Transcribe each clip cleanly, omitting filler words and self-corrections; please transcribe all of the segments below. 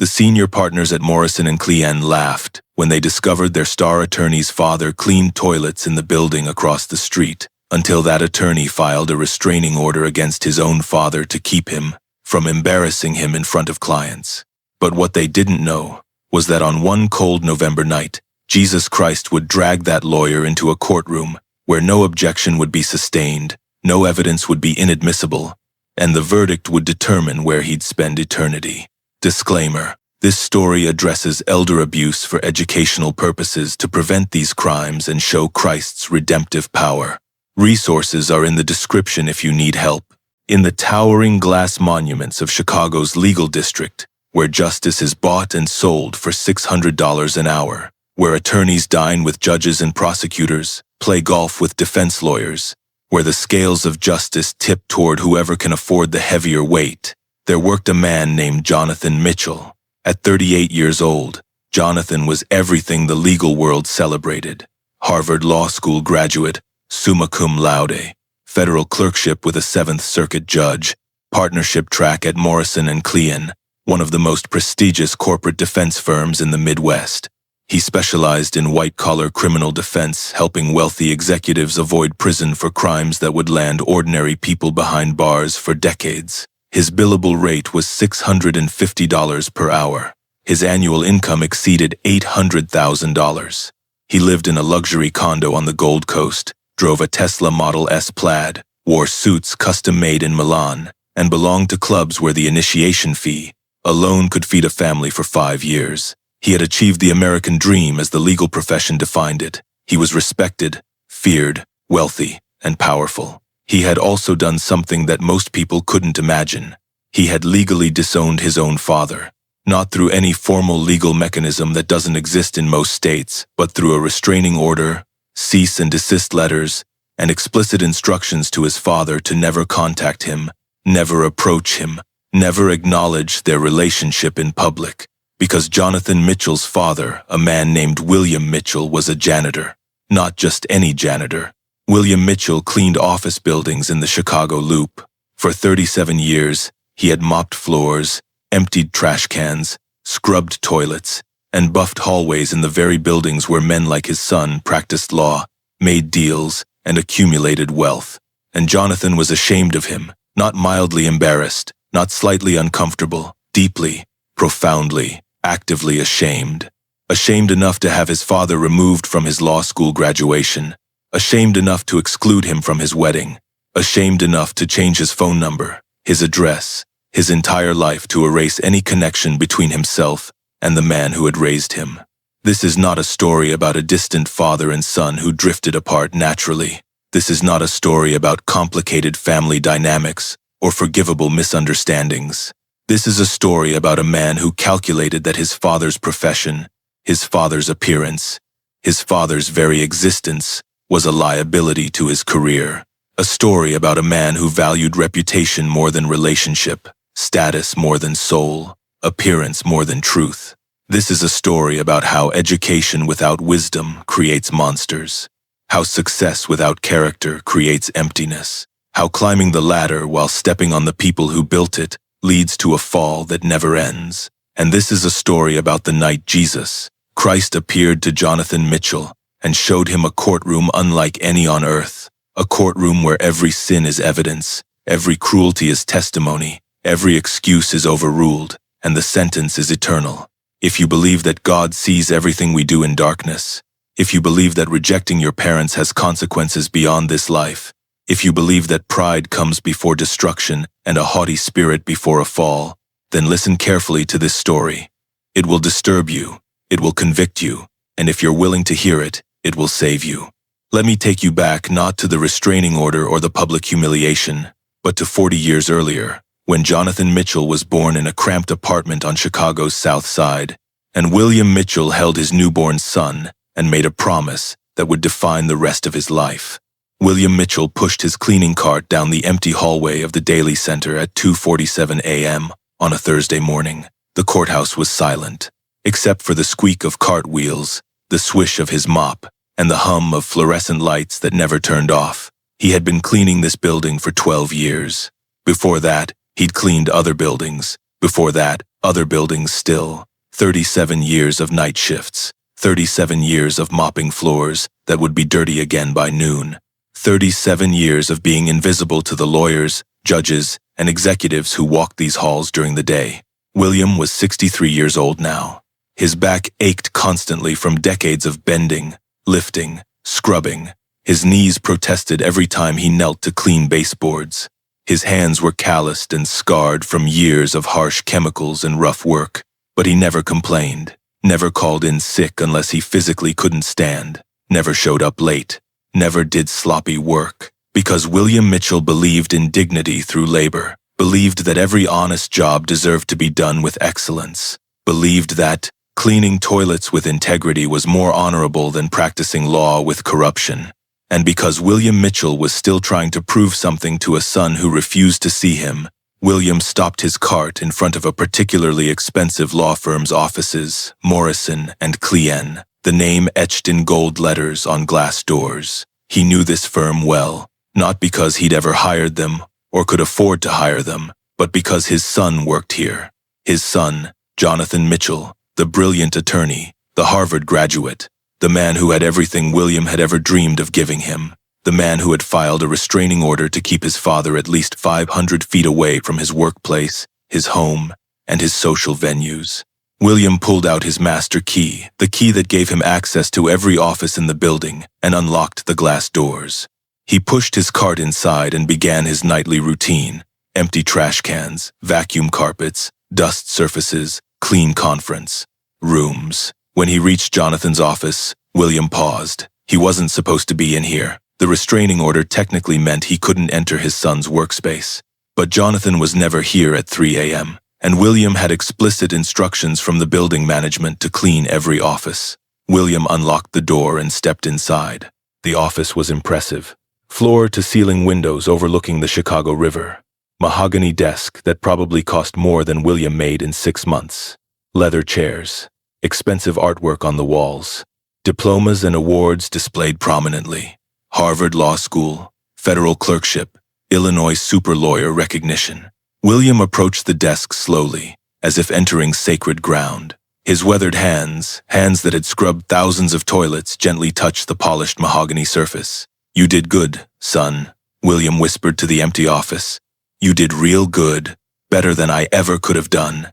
The senior partners at Morrison and Clean laughed when they discovered their star attorney's father cleaned toilets in the building across the street, until that attorney filed a restraining order against his own father to keep him from embarrassing him in front of clients. But what they didn't know was that on one cold November night, Jesus Christ would drag that lawyer into a courtroom where no objection would be sustained, no evidence would be inadmissible, and the verdict would determine where he'd spend eternity. Disclaimer: this story addresses elder abuse for educational purposes to prevent these crimes and show Christ's redemptive power. Resources are in the description if you need help. In the towering glass monuments of Chicago's legal district, where justice is bought and sold for $600 an hour, where attorneys dine with judges and prosecutors, play golf with defense lawyers, where the scales of justice tip toward whoever can afford the heavier weight, there worked a man named Jonathan Mitchell. At 38 years old, Jonathan was everything the legal world celebrated. Harvard Law School graduate, summa cum laude, federal clerkship with a Seventh Circuit judge, partnership track at Morrison and Clean, one of the most prestigious corporate defense firms in the Midwest. He specialized in white-collar criminal defense, helping wealthy executives avoid prison for crimes that would land ordinary people behind bars for decades. His billable rate was $650 per hour. His annual income exceeded $800,000. He lived in a luxury condo on the Gold Coast, drove a Tesla Model S Plaid, wore suits custom-made in Milan, and belonged to clubs where the initiation fee alone could feed a family for 5 years. He had achieved the American dream as the legal profession defined it. He was respected, feared, wealthy, and powerful. He had also done something that most people couldn't imagine. He had legally disowned his own father, not through any formal legal mechanism that doesn't exist in most states, but through a restraining order, cease and desist letters, and explicit instructions to his father to never contact him, never approach him, never acknowledge their relationship in public. Because Jonathan Mitchell's father, a man named William Mitchell, was a janitor. Not just any janitor. William Mitchell cleaned office buildings in the Chicago Loop. For 37 years, he had mopped floors, emptied trash cans, scrubbed toilets, and buffed hallways in the very buildings where men like his son practiced law, made deals, and accumulated wealth. And Jonathan was ashamed of him, not mildly embarrassed, not slightly uncomfortable, deeply, profoundly, actively ashamed. Ashamed enough to have his father removed from his law school graduation. Ashamed enough to exclude him from his wedding. Ashamed enough to change his phone number, his address, his entire life to erase any connection between himself and the man who had raised him. This is not a story about a distant father and son who drifted apart naturally. This is not a story about complicated family dynamics or forgivable misunderstandings. This is a story about a man who calculated that his father's profession, his father's appearance, his father's very existence was a liability to his career. A story about a man who valued reputation more than relationship, status more than soul, appearance more than truth. This is a story about how education without wisdom creates monsters, how success without character creates emptiness, how climbing the ladder while stepping on the people who built it leads to a fall that never ends. And this is a story about the night Jesus, Christ, appeared to Jonathan Mitchell and showed him a courtroom unlike any on earth, a courtroom where every sin is evidence, every cruelty is testimony, every excuse is overruled, and the sentence is eternal. If you believe that God sees everything we do in darkness, if you believe that rejecting your parents has consequences beyond this life, if you believe that pride comes before destruction and a haughty spirit before a fall, then listen carefully to this story. It will disturb you, it will convict you, and if you're willing to hear it, it will save you. Let me take you back not to the restraining order or the public humiliation, but to 40 years earlier, when Jonathan Mitchell was born in a cramped apartment on Chicago's South Side, and William Mitchell held his newborn son and made a promise that would define the rest of his life. William Mitchell pushed his cleaning cart down the empty hallway of the Daily Center at 2:47 a.m. on a Thursday morning. The courthouse was silent, except for the squeak of cart wheels, the swish of his mop, and the hum of fluorescent lights that never turned off. He had been cleaning this building for 12 years. Before that, he'd cleaned other buildings. Before that, Other buildings still. 37 years of night shifts. 37 years of mopping floors that would be dirty again by noon. 37 years of being invisible to the lawyers, judges, and executives who walked these halls during the day. William was 63 years old now. His back ached constantly from decades of bending, lifting, scrubbing. His knees protested every time he knelt to clean baseboards. His hands were calloused and scarred from years of harsh chemicals and rough work, but he never complained, never called in sick unless he physically couldn't stand, never showed up late, never did sloppy work, because William Mitchell believed in dignity through labor, believed that every honest job deserved to be done with excellence, believed that cleaning toilets with integrity was more honorable than practicing law with corruption. And because William Mitchell was still trying to prove something to a son who refused to see him, William stopped his cart in front of a particularly expensive law firm's offices, Morrison and Clean, the name etched in gold letters on glass doors. He knew this firm well, not because he'd ever hired them or could afford to hire them, but because his son worked here. His son, Jonathan Mitchell, the brilliant attorney, the Harvard graduate, the man who had everything William had ever dreamed of giving him, the man who had filed a restraining order to keep his father at least 500 feet away from his workplace, his home, and his social venues. William pulled out his master key, the key that gave him access to every office in the building, and unlocked the glass doors. He pushed his cart inside and began his nightly routine: empty trash cans, vacuum carpets, dust surfaces, clean conference rooms. When he reached Jonathan's office, William paused. He wasn't supposed to be in here. The restraining order technically meant he couldn't enter his son's workspace. But Jonathan was never here at 3 a.m., and William had explicit instructions from the building management to clean every office. William unlocked the door and stepped inside. The office was impressive. Floor-to-ceiling windows overlooking the Chicago River. Mahogany desk that probably cost more than William made in 6 months. Leather chairs. Expensive artwork on the walls. Diplomas and awards displayed prominently. Harvard Law School, federal clerkship, Illinois super lawyer recognition. William approached the desk slowly, as if entering sacred ground. His weathered hands that had scrubbed thousands of toilets, gently touched the polished mahogany surface. "You did good, son," William whispered to the empty office. "You did real good, better than I ever could have done."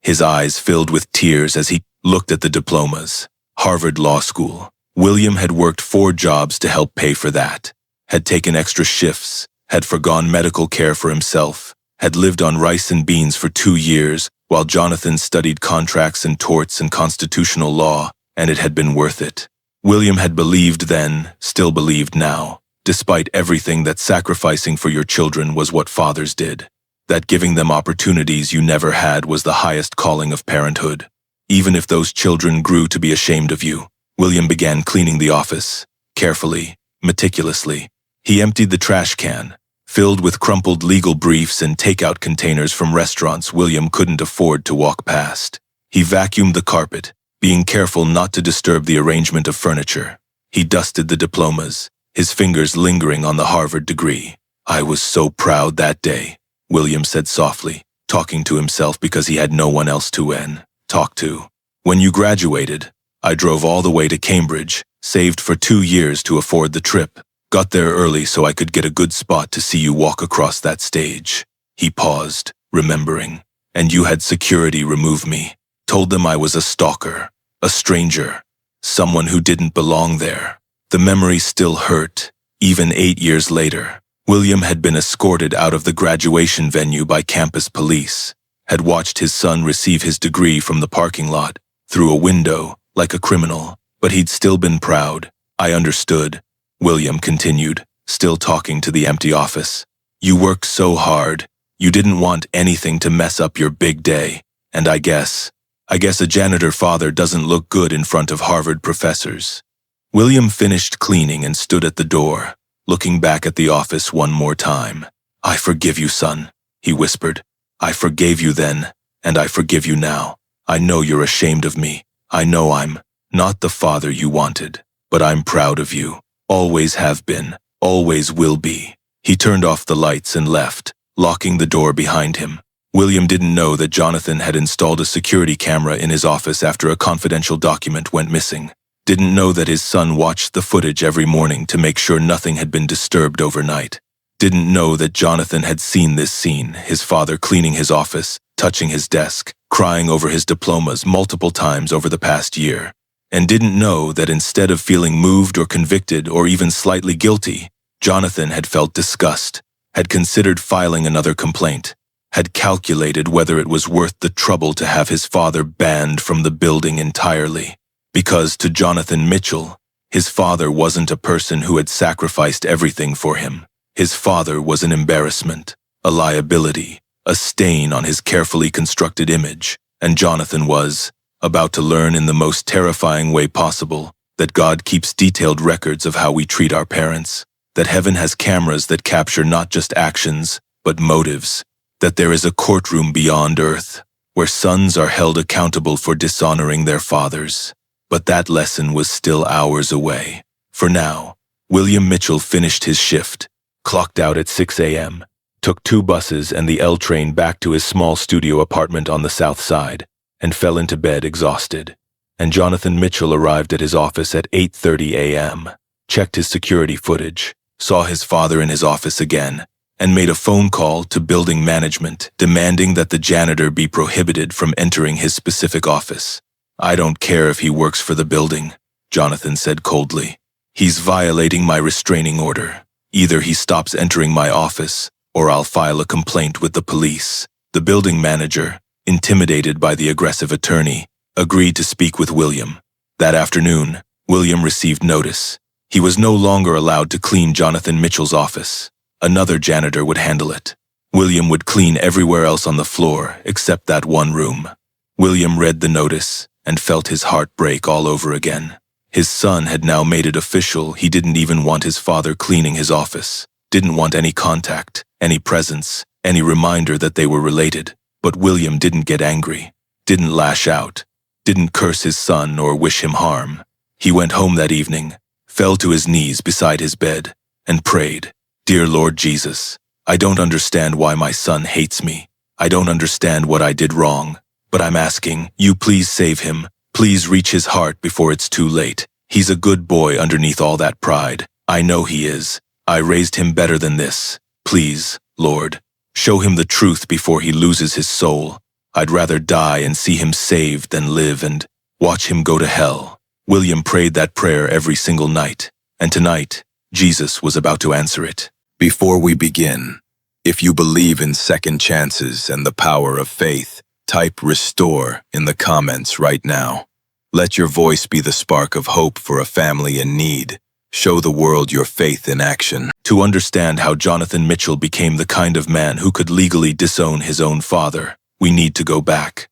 His eyes filled with tears as he looked at the diplomas. Harvard Law School. William had worked 4 jobs to help pay for that, had taken extra shifts, had forgone medical care for himself, had lived on rice and beans for 2 years while Jonathan studied contracts and torts and constitutional law, and it had been worth it. William had believed then, still believed now, despite everything, that sacrificing for your children was what fathers did, that giving them opportunities you never had was the highest calling of parenthood. Even if those children grew to be ashamed of you. William began cleaning the office, carefully, meticulously. He emptied the trash can, filled with crumpled legal briefs and takeout containers from restaurants William couldn't afford to walk past. He vacuumed the carpet, being careful not to disturb the arrangement of furniture. He dusted the diplomas, his fingers lingering on the Harvard degree. "I was so proud that day," William said softly, talking to himself because he had no one else to talk to. "When you graduated, I drove all the way to Cambridge, saved for 2 years to afford the trip, got there early so I could get a good spot to see you walk across that stage." He paused, remembering. "And you had security remove me, told them I was a stalker, a stranger, someone who didn't belong there." The memory still hurt, even 8 years later. William had been escorted out of the graduation venue by campus police, had watched his son receive his degree from the parking lot, through a window, like a criminal, but he'd still been proud. "I understood," William continued, still talking to the empty office. "You worked so hard, you didn't want anything to mess up your big day, and I guess a janitor father doesn't look good in front of Harvard professors." William finished cleaning and stood at the door, looking back at the office one more time. "I forgive you, son," he whispered. "I forgave you then, and I forgive you now. I know you're ashamed of me. I know I'm not the father you wanted, but I'm proud of you. Always have been, always will be." He turned off the lights and left, locking the door behind him. William didn't know that Jonathan had installed a security camera in his office after a confidential document went missing. Didn't know that his son watched the footage every morning to make sure nothing had been disturbed overnight. Didn't know that Jonathan had seen this scene, his father cleaning his office, touching his desk, crying over his diplomas multiple times over the past year. And didn't know that instead of feeling moved or convicted or even slightly guilty, Jonathan had felt disgust, had considered filing another complaint, had calculated whether it was worth the trouble to have his father banned from the building entirely. Because to Jonathan Mitchell, his father wasn't a person who had sacrificed everything for him. His father was an embarrassment, a liability, a stain on his carefully constructed image, and Jonathan was about to learn in the most terrifying way possible that God keeps detailed records of how we treat our parents, that heaven has cameras that capture not just actions, but motives, that there is a courtroom beyond earth, where sons are held accountable for dishonoring their fathers. But that lesson was still hours away. For now, William Mitchell finished his shift, clocked out at 6 a.m., took 2 buses and the L train back to his small studio apartment on the south side, and fell into bed exhausted. And Jonathan Mitchell arrived at his office at 8:30 a.m., checked his security footage, saw his father in his office again, and made a phone call to building management demanding that the janitor be prohibited from entering his specific office. "I don't care if he works for the building," Jonathan said coldly. "He's violating my restraining order. Either he stops entering my office, or I'll file a complaint with the police." The building manager, intimidated by the aggressive attorney, agreed to speak with William. That afternoon, William received notice. He was no longer allowed to clean Jonathan Mitchell's office. Another janitor would handle it. William would clean everywhere else on the floor except that one room. William read the notice and felt his heart break all over again. His son had now made it official. He didn't even want his father cleaning his office, didn't want any contact, any presence, any reminder that they were related. But William didn't get angry, didn't lash out, didn't curse his son or wish him harm. He went home that evening, fell to his knees beside his bed, and prayed, "Dear Lord Jesus, I don't understand why my son hates me. I don't understand what I did wrong, but I'm asking you please save him. Please reach his heart before it's too late. He's a good boy underneath all that pride. I know he is. I raised him better than this. Please, Lord, show him the truth before he loses his soul. I'd rather die and see him saved than live and watch him go to hell." William prayed that prayer every single night, and tonight, Jesus was about to answer it. Before we begin, if you believe in second chances and the power of faith, type "restore" in the comments right now. Let your voice be the spark of hope for a family in need. Show the world your faith in action. To understand how Jonathan Mitchell became the kind of man who could legally disown his own father, we need to go back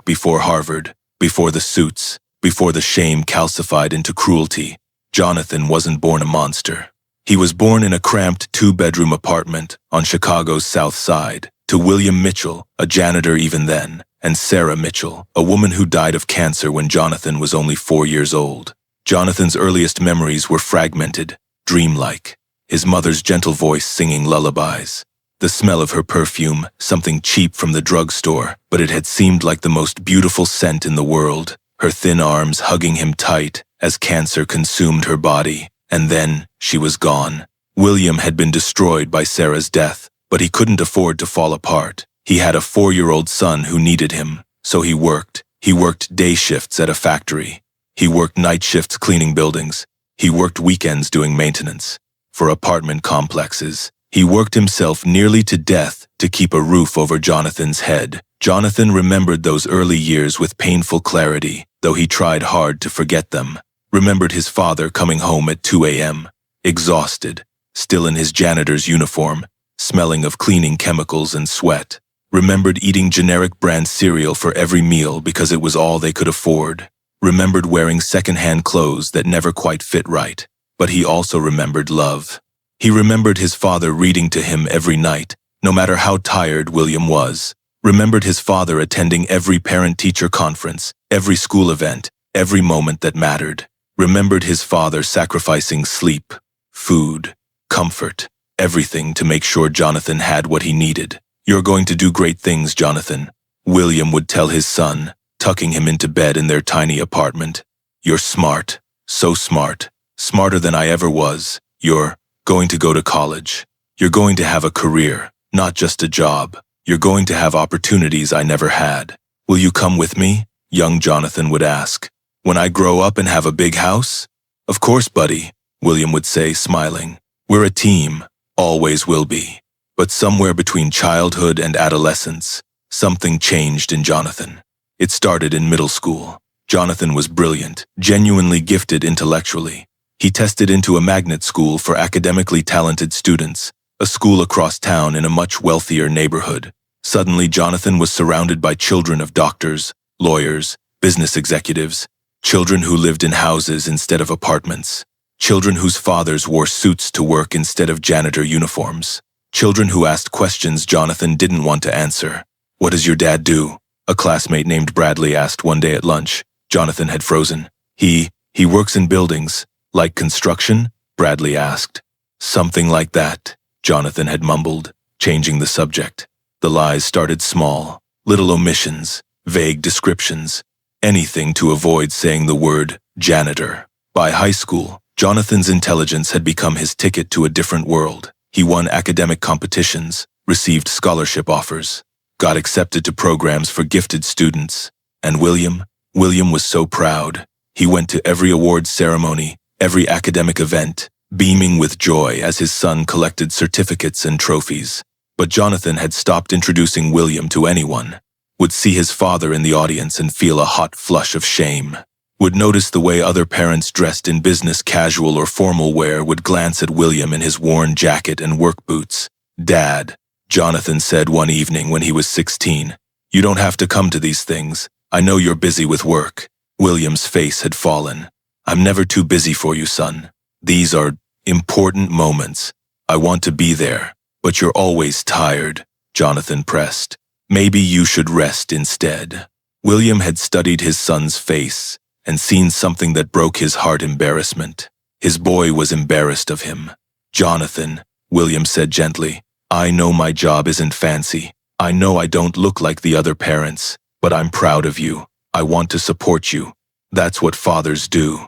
before Harvard, before the suits, before the shame calcified into cruelty. Jonathan wasn't born a monster. He was born in a cramped 2-bedroom apartment on Chicago's South Side, to William Mitchell, a janitor even then, and Sarah Mitchell, a woman who died of cancer when Jonathan was only 4 years old. Jonathan's earliest memories were fragmented, dreamlike. His mother's gentle voice singing lullabies. The smell of her perfume, something cheap from the drugstore, but it had seemed like the most beautiful scent in the world. Her thin arms hugging him tight as cancer consumed her body. And then she was gone. William had been destroyed by Sarah's death, but he couldn't afford to fall apart. He had a 4-year-old son who needed him, so he worked. He worked day shifts at a factory. He worked night shifts cleaning buildings. He worked weekends doing maintenance for apartment complexes. He worked himself nearly to death to keep a roof over Jonathan's head. Jonathan remembered those early years with painful clarity, though he tried hard to forget them. Remembered his father coming home at 2 a.m., exhausted, still in his janitor's uniform, smelling of cleaning chemicals and sweat. Remembered eating generic brand cereal for every meal because it was all they could afford. Remembered wearing second-hand clothes that never quite fit right. But he also remembered love. He remembered his father reading to him every night, no matter how tired William was. Remembered his father attending every parent-teacher conference, every school event, every moment that mattered. Remembered his father sacrificing sleep, food, comfort, everything to make sure Jonathan had what he needed. "You're going to do great things, Jonathan," William would tell his son, tucking him into bed in their tiny apartment. "You're smart, so smart, smarter than I ever was. You're going to go to college. You're going to have a career, not just a job. You're going to have opportunities I never had. Will you come with me?" young Jonathan would ask. "When I grow up and have a big house?" "Of course, buddy," William would say, smiling. "We're a team, always will be." But somewhere between childhood and adolescence, something changed in Jonathan. It started in middle school. Jonathan was brilliant, genuinely gifted intellectually. He tested into a magnet school for academically talented students, a school across town in a much wealthier neighborhood. Suddenly, Jonathan was surrounded by children of doctors, lawyers, business executives, children who lived in houses instead of apartments, children whose fathers wore suits to work instead of janitor uniforms, children who asked questions Jonathan didn't want to answer. "What does your dad do?" a classmate named Bradley asked one day at lunch. Jonathan had frozen. He works in buildings." "Like construction?" Bradley asked. "Something like that," Jonathan had mumbled, changing the subject. The lies started small, little omissions, vague descriptions, anything to avoid saying the word janitor. By high school, Jonathan's intelligence had become his ticket to a different world. He won academic competitions, received scholarship offers, got accepted to programs for gifted students. And William was so proud. He went to every award ceremony, every academic event, beaming with joy as his son collected certificates and trophies. But Jonathan had stopped introducing William to anyone, would see his father in the audience and feel a hot flush of shame, would notice the way other parents dressed in business casual or formal wear would glance at William in his worn jacket and work boots. "Dad," Jonathan said one evening when he was 16, "you don't have to come to these things. I know you're busy with work." William's face had fallen. "I'm never too busy for you, son. These are important moments. I want to be there. But you're always tired," Jonathan pressed. "Maybe you should rest instead." William had studied his son's face and seen something that broke his heart: embarrassment. His boy was embarrassed of him. "Jonathan," William said gently, "I know my job isn't fancy. I know I don't look like the other parents, but I'm proud of you. I want to support you. That's what fathers do."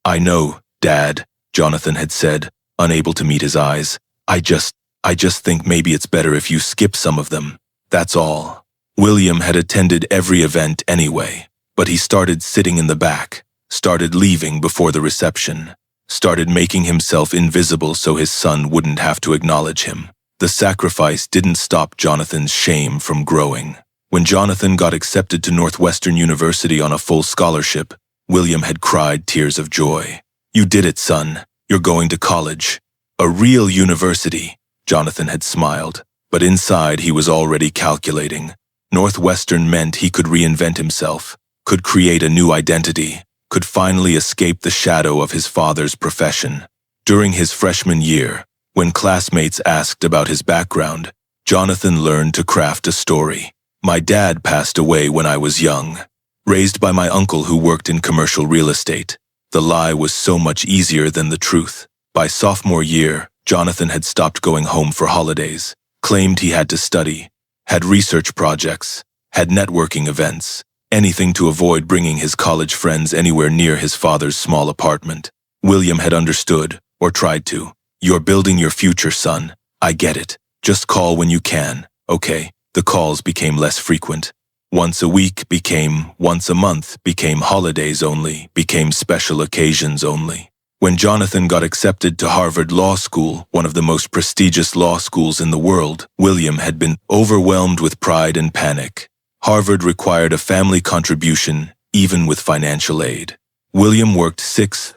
"I know, Dad," Jonathan had said, unable to meet his eyes. I just think maybe it's better if you skip some of them. That's all." William had attended every event anyway, but he started sitting in the back, started leaving before the reception, started making himself invisible so his son wouldn't have to acknowledge him. The sacrifice didn't stop Jonathan's shame from growing. When Jonathan got accepted to Northwestern University on a full scholarship, William had cried tears of joy. "You did it, son. You're going to college. A real university." Jonathan had smiled, but inside he was already calculating. Northwestern meant he could reinvent himself, could create a new identity, could finally escape the shadow of his father's profession. During his freshman year, when classmates asked about his background, Jonathan learned to craft a story. "My dad passed away when I was young, raised by my uncle who worked in commercial real estate." The lie was so much easier than the truth. By sophomore year, Jonathan had stopped going home for holidays, claimed he had to study, had research projects, had networking events, anything to avoid bringing his college friends anywhere near his father's small apartment. William had understood, or tried to. "You're building your future, son. I get it. Just call when you can, okay?" The calls became less frequent. Once a week became once a month, became holidays only, became special occasions only. When Jonathan got accepted to Harvard Law School, one of the most prestigious law schools in the world, William had been overwhelmed with pride and panic. Harvard required a family contribution, even with financial aid. William worked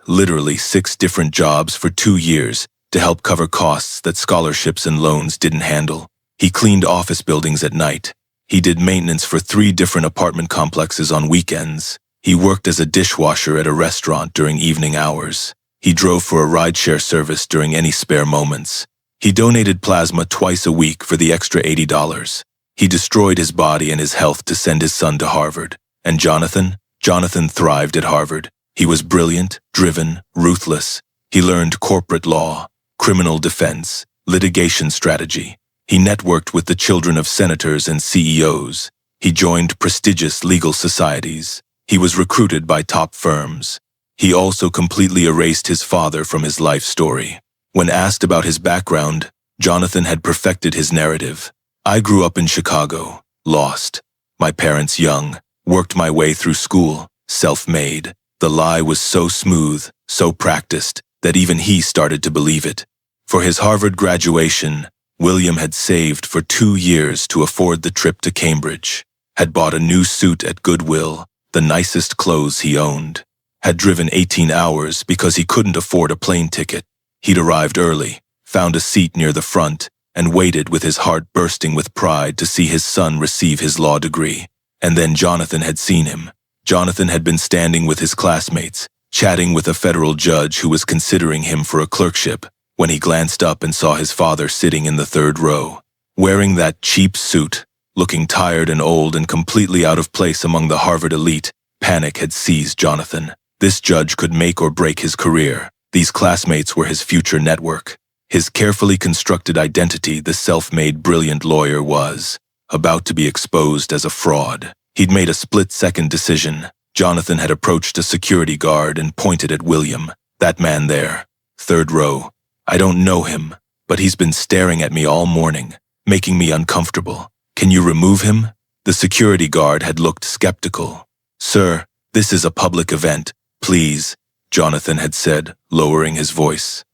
literally six different jobs for 2 years to help cover costs that scholarships and loans didn't handle. He cleaned office buildings at night. He did maintenance for 3 different apartment complexes on weekends. He worked as a dishwasher at a restaurant during evening hours. He drove for a rideshare service during any spare moments. He donated plasma twice a week for the extra $80. He destroyed his body and his health to send his son to Harvard. And Jonathan thrived at Harvard. He was brilliant, driven, ruthless. He learned corporate law, criminal defense, litigation strategy. He networked with the children of senators and CEOs. He joined prestigious legal societies. He was recruited by top firms. He also completely erased his father from his life story. When asked about his background, Jonathan had perfected his narrative. I grew up in Chicago, lost. My parents young, worked my way through school, self-made. The lie was so smooth, so practiced, that even he started to believe it. For his Harvard graduation, William had saved for 2 years to afford the trip to Cambridge, had bought a new suit at Goodwill, the nicest clothes he owned, had driven 18 hours because he couldn't afford a plane ticket. He'd arrived early, found a seat near the front, and waited with his heart bursting with pride to see his son receive his law degree. And then Jonathan had seen him. Jonathan had been standing with his classmates, chatting with a federal judge who was considering him for a clerkship, when he glanced up and saw his father sitting in the 3rd row, wearing that cheap suit, looking tired and old and completely out of place among the Harvard elite. Panic had seized Jonathan. This judge could make or break his career. These classmates were his future network. His carefully constructed identity, the self-made brilliant lawyer, was about to be exposed as a fraud. He'd made a split-second decision. Jonathan had approached a security guard and pointed at William. That man there, 3rd row. I don't know him, but he's been staring at me all morning, making me uncomfortable. Can you remove him? The security guard had looked skeptical. Sir, this is a public event. Please, Jonathan had said, lowering his voice.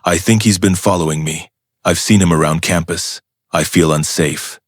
I think he's been following me. I've seen him around campus. I feel unsafe.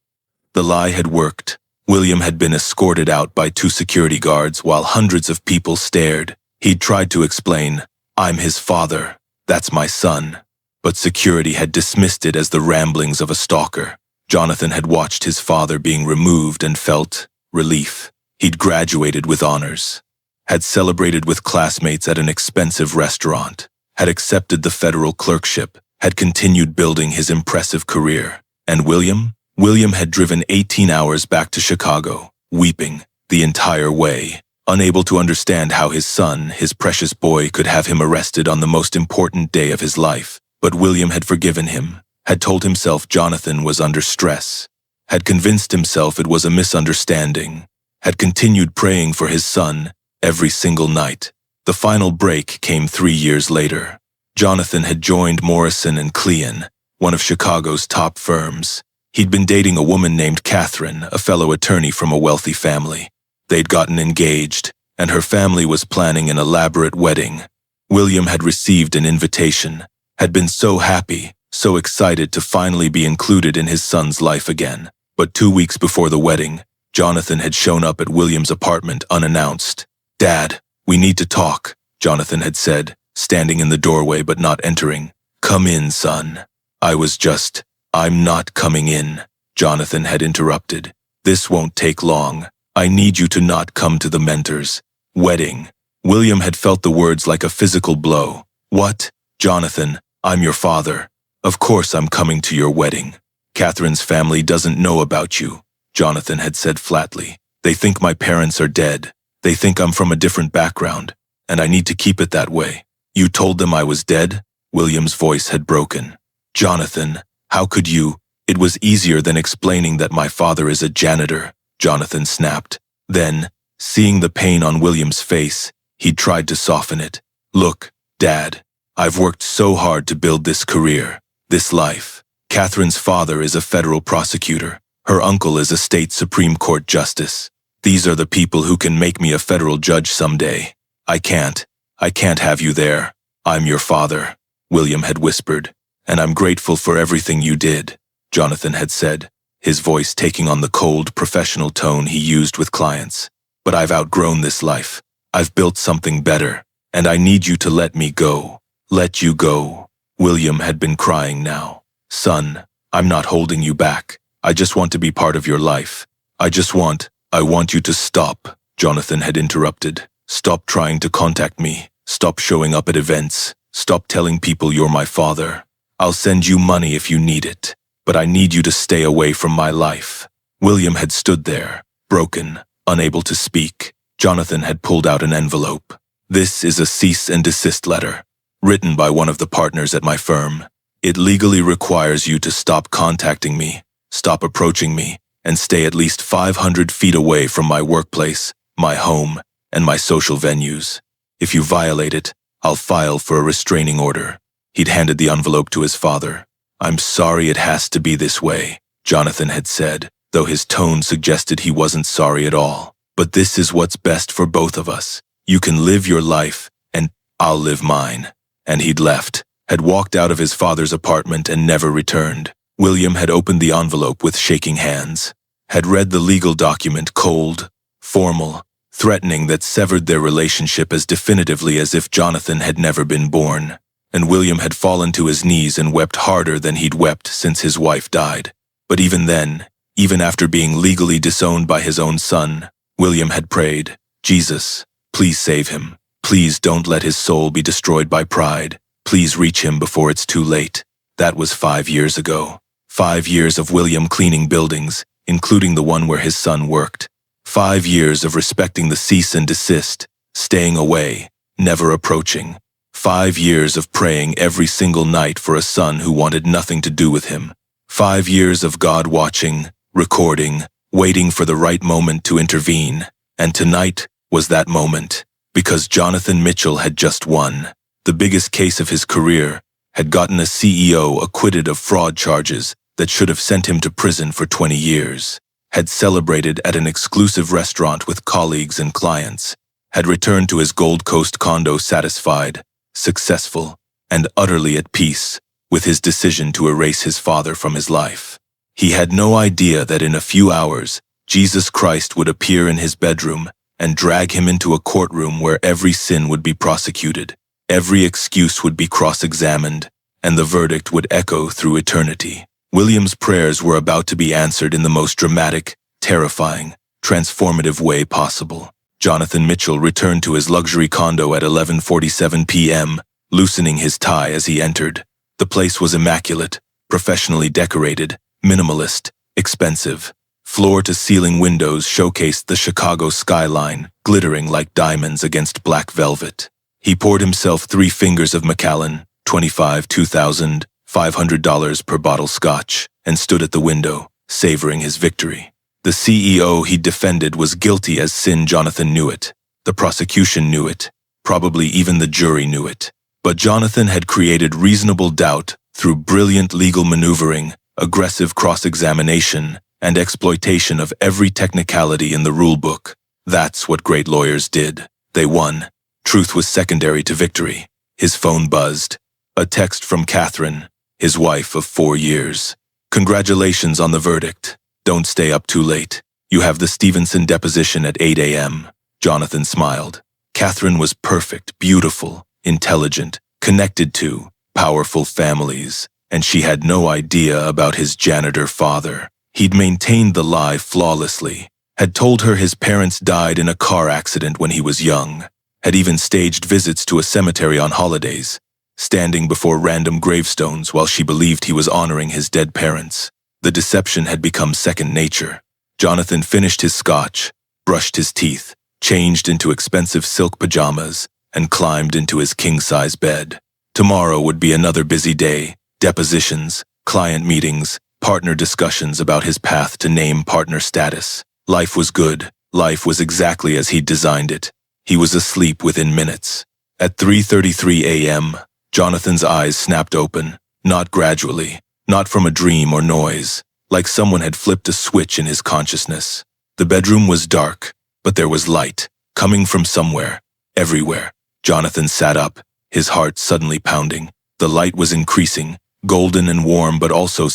The lie had worked. William had been escorted out by 2 security guards while hundreds of people stared. He'd tried to explain, I'm his father. That's my son. But security had dismissed it as the ramblings of a stalker. Jonathan had watched his father being removed and felt relief. He'd graduated with honors, had celebrated with classmates at an expensive restaurant, had accepted the federal clerkship, had continued building his impressive career. And William had driven 18 hours back to Chicago, weeping the entire way, unable to understand how his son, his precious boy, could have him arrested on the most important day of his life. But William had forgiven him, had told himself Jonathan was under stress, had convinced himself it was a misunderstanding, had continued praying for his son every single night. The final break came 3 years later. Jonathan had joined Morrison & Clean, one of Chicago's top firms. He'd been dating a woman named Catherine, a fellow attorney from a wealthy family. They'd gotten engaged, and her family was planning an elaborate wedding. William had received an invitation, had been so happy, so excited to finally be included in his son's life again. But 2 weeks before the wedding, Jonathan had shown up at William's apartment unannounced. Dad, we need to talk, Jonathan had said, standing in the doorway but not entering. Come in, son. I'm not coming in, Jonathan had interrupted. This won't take long. I need you to not come to the mentor's wedding. William had felt the words like a physical blow. What? Jonathan, I'm your father. Of course I'm coming to your wedding. Catherine's family doesn't know about you, Jonathan had said flatly. They think my parents are dead. They think I'm from a different background, and I need to keep it that way. You told them I was dead? William's voice had broken. Jonathan, how could you? It was easier than explaining that my father is a janitor, Jonathan snapped. Then, seeing the pain on William's face, he tried to soften it. Look, Dad, I've worked so hard to build this career, this life. Catherine's father is a federal prosecutor. Her uncle is a state Supreme Court justice. These are the people who can make me a federal judge someday. I can't have you there. I'm your father, William had whispered. And I'm grateful for everything you did, Jonathan had said, his voice taking on the cold, professional tone he used with clients. But I've outgrown this life. I've built something better, and I need you to let me go. Let you go. William had been crying now. Son, I'm not holding you back. I just want to be part of your life. I want you to stop, Jonathan had interrupted. Stop trying to contact me. Stop showing up at events. Stop telling people you're my father. I'll send you money if you need it, but I need you to stay away from my life. William had stood there, broken, unable to speak. Jonathan had pulled out an envelope. This is a cease and desist letter, written by one of the partners at my firm. It legally requires you to stop contacting me, stop approaching me, and stay at least 500 feet away from my workplace, my home, and my social venues. If you violate it, I'll file for a restraining order." He'd handed the envelope to his father. "I'm sorry it has to be this way," Jonathan had said, though his tone suggested he wasn't sorry at all. "But this is what's best for both of us. You can live your life, and I'll live mine." And he'd left, had walked out of his father's apartment and never returned. William had opened the envelope with shaking hands, had read the legal document cold, formal, threatening that severed their relationship as definitively as if Jonathan had never been born. And William had fallen to his knees and wept harder than he'd wept since his wife died. But even then, even after being legally disowned by his own son, William had prayed, "Jesus, please save him. Please don't let his soul be destroyed by pride. Please reach him before it's too late." That was 5 years ago. 5 years of William cleaning buildings, including the one where his son worked. 5 years of respecting the cease and desist, staying away, never approaching. 5 years of praying every single night for a son who wanted nothing to do with him. 5 years of God watching, recording, waiting for the right moment to intervene. And tonight was that moment, because Jonathan Mitchell had just won. The biggest case of his career, had gotten a CEO acquitted of fraud charges that should have sent him to prison for 20 years, had celebrated at an exclusive restaurant with colleagues and clients, had returned to his Gold Coast condo satisfied, successful, and utterly at peace with his decision to erase his father from his life. He had no idea that in a few hours, Jesus Christ would appear in his bedroom and drag him into a courtroom where every sin would be prosecuted, every excuse would be cross-examined, and the verdict would echo through eternity. William's prayers were about to be answered in the most dramatic, terrifying, transformative way possible. Jonathan Mitchell returned to his luxury condo at 11:47 p.m., loosening his tie as he entered. The place was immaculate, professionally decorated, minimalist, expensive. Floor-to-ceiling windows showcased the Chicago skyline, glittering like diamonds against black velvet. He poured himself 3 fingers of Macallan, $2,500 per bottle scotch, and stood at the window, savoring his victory. The CEO he defended was guilty as sin. Jonathan knew it. The prosecution knew it. Probably even the jury knew it. But Jonathan had created reasonable doubt through brilliant legal maneuvering, aggressive cross-examination, and exploitation of every technicality in the rulebook. That's what great lawyers did. They won. Truth was secondary to victory. His phone buzzed. A text from Catherine, his wife of 4 years. "Congratulations on the verdict. Don't stay up too late. You have the Stevenson deposition at 8 a.m. Jonathan smiled. Catherine was perfect, beautiful, intelligent, connected to powerful families, and she had no idea about his janitor father. He'd maintained the lie flawlessly, had told her his parents died in a car accident when he was young, had even staged visits to a cemetery on holidays, standing before random gravestones while she believed he was honoring his dead parents. The deception had become second nature. Jonathan finished his scotch, brushed his teeth, changed into expensive silk pajamas, and climbed into his king-size bed. Tomorrow would be another busy day, depositions, client meetings, partner discussions about his path to name partner status. Life was good. Life was exactly as he'd designed it. He was asleep within minutes. At 3:33 a.m., Jonathan's eyes snapped open, not gradually, not from a dream or noise, like someone had flipped a switch in his consciousness. The bedroom was dark, but there was light, coming from somewhere, everywhere. Jonathan sat up, his heart suddenly pounding. The light was increasing, golden and warm but also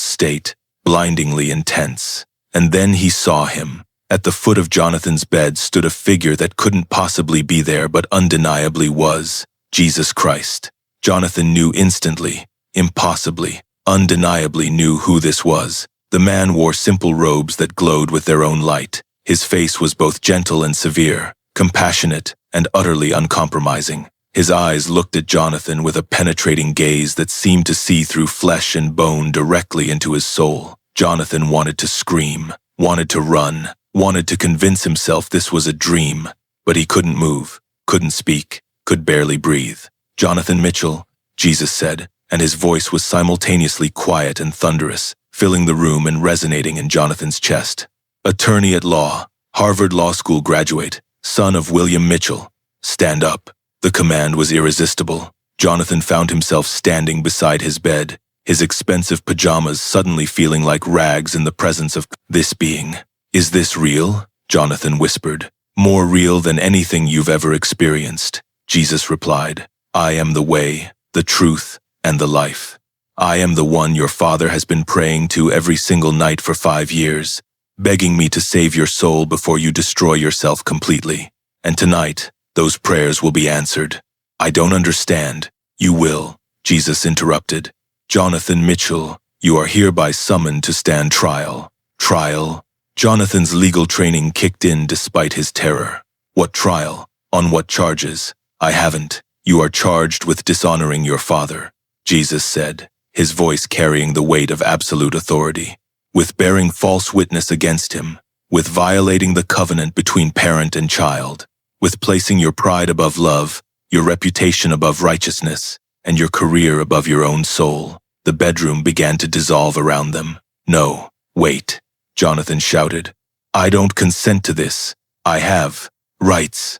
blindingly intense. And then he saw him. At the foot of Jonathan's bed stood a figure that couldn't possibly be there but undeniably was Jesus Christ. Jonathan knew instantly, impossibly, undeniably knew who this was. The man wore simple robes that glowed with their own light. His face was both gentle and severe, compassionate and utterly uncompromising. His eyes looked at Jonathan with a penetrating gaze that seemed to see through flesh and bone directly into his soul. Jonathan wanted to scream, wanted to run, wanted to convince himself this was a dream, but he couldn't move, couldn't speak, could barely breathe. "Jonathan Mitchell," Jesus said, and his voice was simultaneously quiet and thunderous, filling the room and resonating in Jonathan's chest. "Attorney at law, Harvard Law School graduate, son of William Mitchell, stand up." The command was irresistible. Jonathan found himself standing beside his bed, his expensive pajamas suddenly feeling like rags in the presence of this being. "Is this real?" Jonathan whispered. "More real than anything you've ever experienced," Jesus replied. "I am the way, the truth, and the life. I am the one your father has been praying to every single night for 5 years, begging me to save your soul before you destroy yourself completely. And tonight, those prayers will be answered." "I don't understand." "You will," Jesus interrupted. "Jonathan Mitchell, you are hereby summoned to stand trial." "Trial?" Jonathan's legal training kicked in despite his terror. "What trial? On what charges?" "I haven't. You are charged with dishonoring your father," Jesus said, his voice carrying the weight of absolute authority. "With bearing false witness against him, with violating the covenant between parent and child, with placing your pride above love, your reputation above righteousness, and your career above your own soul." The bedroom began to dissolve around them. "No, wait," Jonathan shouted. "I don't consent to this. I have rights.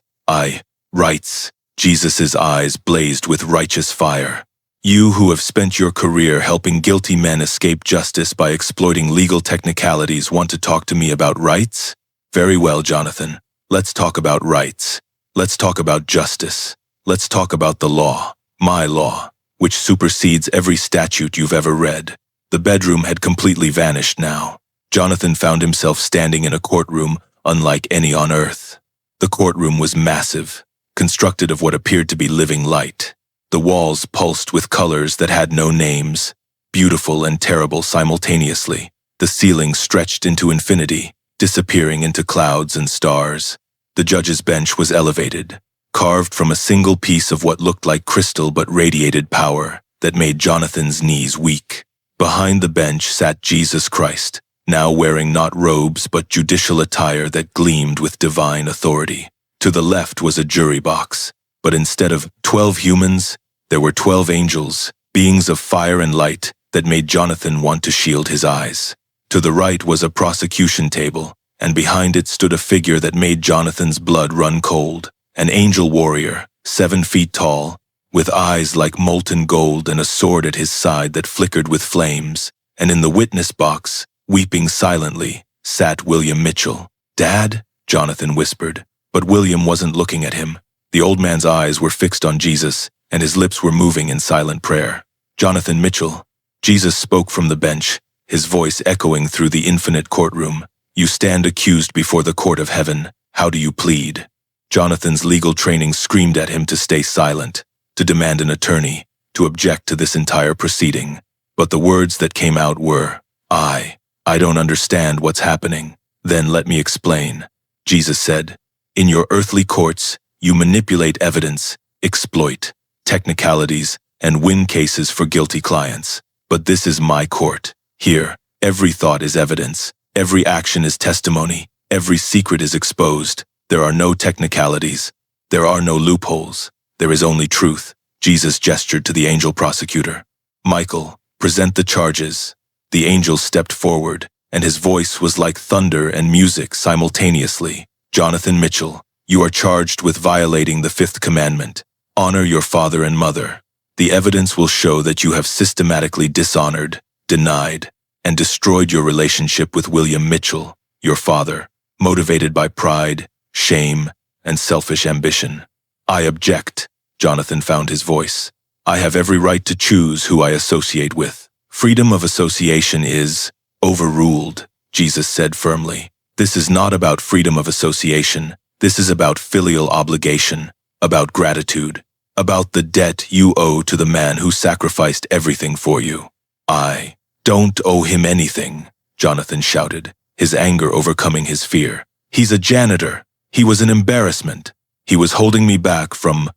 Rights." Jesus' eyes blazed with righteous fire. "You who have spent your career helping guilty men escape justice by exploiting legal technicalities want to talk to me about rights? Very well, Jonathan. Let's talk about rights. Let's talk about justice. Let's talk about the law, my law, which supersedes every statute you've ever read." The bedroom had completely vanished now. Jonathan found himself standing in a courtroom unlike any on earth. The courtroom was massive, constructed of what appeared to be living light. The walls pulsed with colors that had no names, beautiful and terrible simultaneously. The ceiling stretched into infinity, disappearing into clouds and stars. The judge's bench was elevated, carved from a single piece of what looked like crystal but radiated power that made Jonathan's knees weak. Behind the bench sat Jesus Christ, now wearing not robes but judicial attire that gleamed with divine authority. To the left was a jury box, but instead of 12 humans, there were 12 angels, beings of fire and light that made Jonathan want to shield his eyes. To the right was a prosecution table, and behind it stood a figure that made Jonathan's blood run cold, an angel warrior, 7 feet tall, with eyes like molten gold and a sword at his side that flickered with flames. And in the witness box, weeping silently, sat William Mitchell. "Dad?" Jonathan whispered, but William wasn't looking at him. The old man's eyes were fixed on Jesus, and his lips were moving in silent prayer. "Jonathan Mitchell," Jesus spoke from the bench, his voice echoing through the infinite courtroom. "You stand accused before the court of heaven. How do you plead?" Jonathan's legal training screamed at him to stay silent, to demand an attorney, to object to this entire proceeding. But the words that came out were, I don't understand what's happening." "Then let me explain," Jesus said. "In your earthly courts, you manipulate evidence, exploit technicalities, and win cases for guilty clients. But this is my court. Here, every thought is evidence, every action is testimony, every secret is exposed. There are no technicalities. There are no loopholes. There is only truth." Jesus gestured to the angel prosecutor. "Michael, present the charges." The angel stepped forward, and his voice was like thunder and music simultaneously. "Jonathan Mitchell, you are charged with violating the 5th commandment. Honor your father and mother. The evidence will show that you have systematically dishonored, denied, and destroyed your relationship with William Mitchell, your father, motivated by pride, shame, and selfish ambition." "I object," Jonathan found his voice. "I have every right to choose who I associate with. Freedom of association is overruled," Jesus said firmly. "This is not about freedom of association. This is about filial obligation, about gratitude, about the debt you owe to the man who sacrificed everything for you." "I don't owe him anything," Jonathan shouted, his anger overcoming his fear. "He's a janitor. He was an embarrassment. He was holding me back from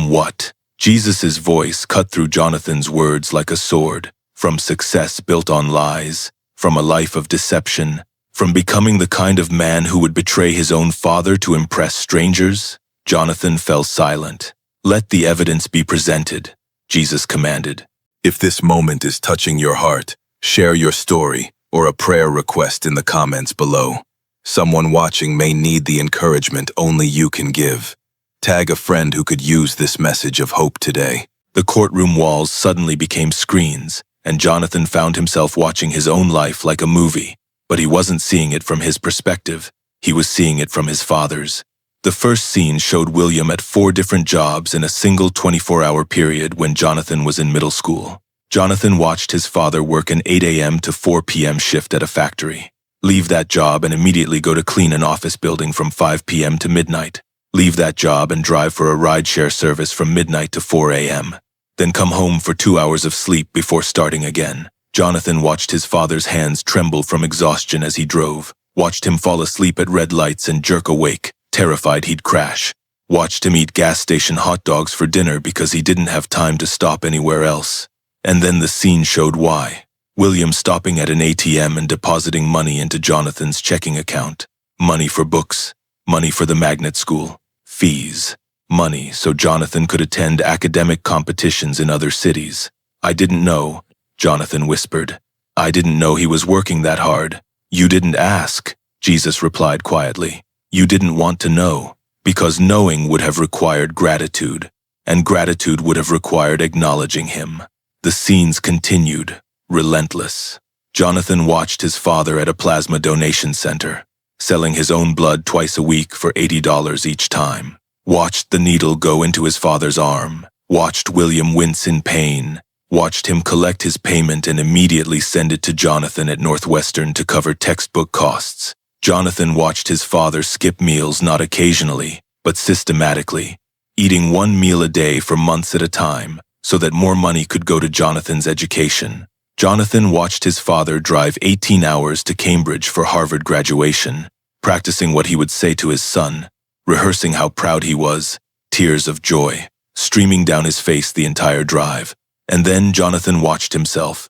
what?" Jesus' voice cut through Jonathan's words like a sword. "From success built on lies, from a life of deception, from becoming the kind of man who would betray his own father to impress strangers." Jonathan fell silent. "Let the evidence be presented," Jesus commanded. If this moment is touching your heart, share your story or a prayer request in the comments below. Someone watching may need the encouragement only you can give. Tag a friend who could use this message of hope today. The courtroom walls suddenly became screens, and Jonathan found himself watching his own life like a movie. But he wasn't seeing it from his perspective. He was seeing it from his father's. The first scene showed William at 4 different jobs in a single 24-hour period when Jonathan was in middle school. Jonathan watched his father work an 8 a.m. to 4 p.m. shift at a factory. Leave that job and immediately go to clean an office building from 5 p.m. to midnight. Leave that job and drive for a rideshare service from midnight to 4 a.m. Then come home for 2 hours of sleep before starting again. Jonathan watched his father's hands tremble from exhaustion as he drove. Watched him fall asleep at red lights and jerk awake, terrified he'd crash. Watched him eat gas station hot dogs for dinner because he didn't have time to stop anywhere else. And then the scene showed why. William stopping at an ATM and depositing money into Jonathan's checking account. Money for books, money for the magnet school, fees, money so Jonathan could attend academic competitions in other cities. I didn't know, Jonathan whispered. I didn't know he was working that hard. You didn't ask, Jesus replied quietly. You didn't want to know, because knowing would have required gratitude, and gratitude would have required acknowledging him. The scenes continued, relentless. Jonathan watched his father at a plasma donation center, selling his own blood twice a week for $80 each time. Watched the needle go into his father's arm. Watched William wince in pain. Watched him collect his payment and immediately send it to Jonathan at Northwestern to cover textbook costs. Jonathan watched his father skip meals not occasionally, but systematically, eating 1 meal a day for months at a time, so that more money could go to Jonathan's education. Jonathan watched his father drive 18 hours to Cambridge for Harvard graduation, practicing what he would say to his son, rehearsing how proud he was, tears of joy streaming down his face the entire drive. And then Jonathan watched himself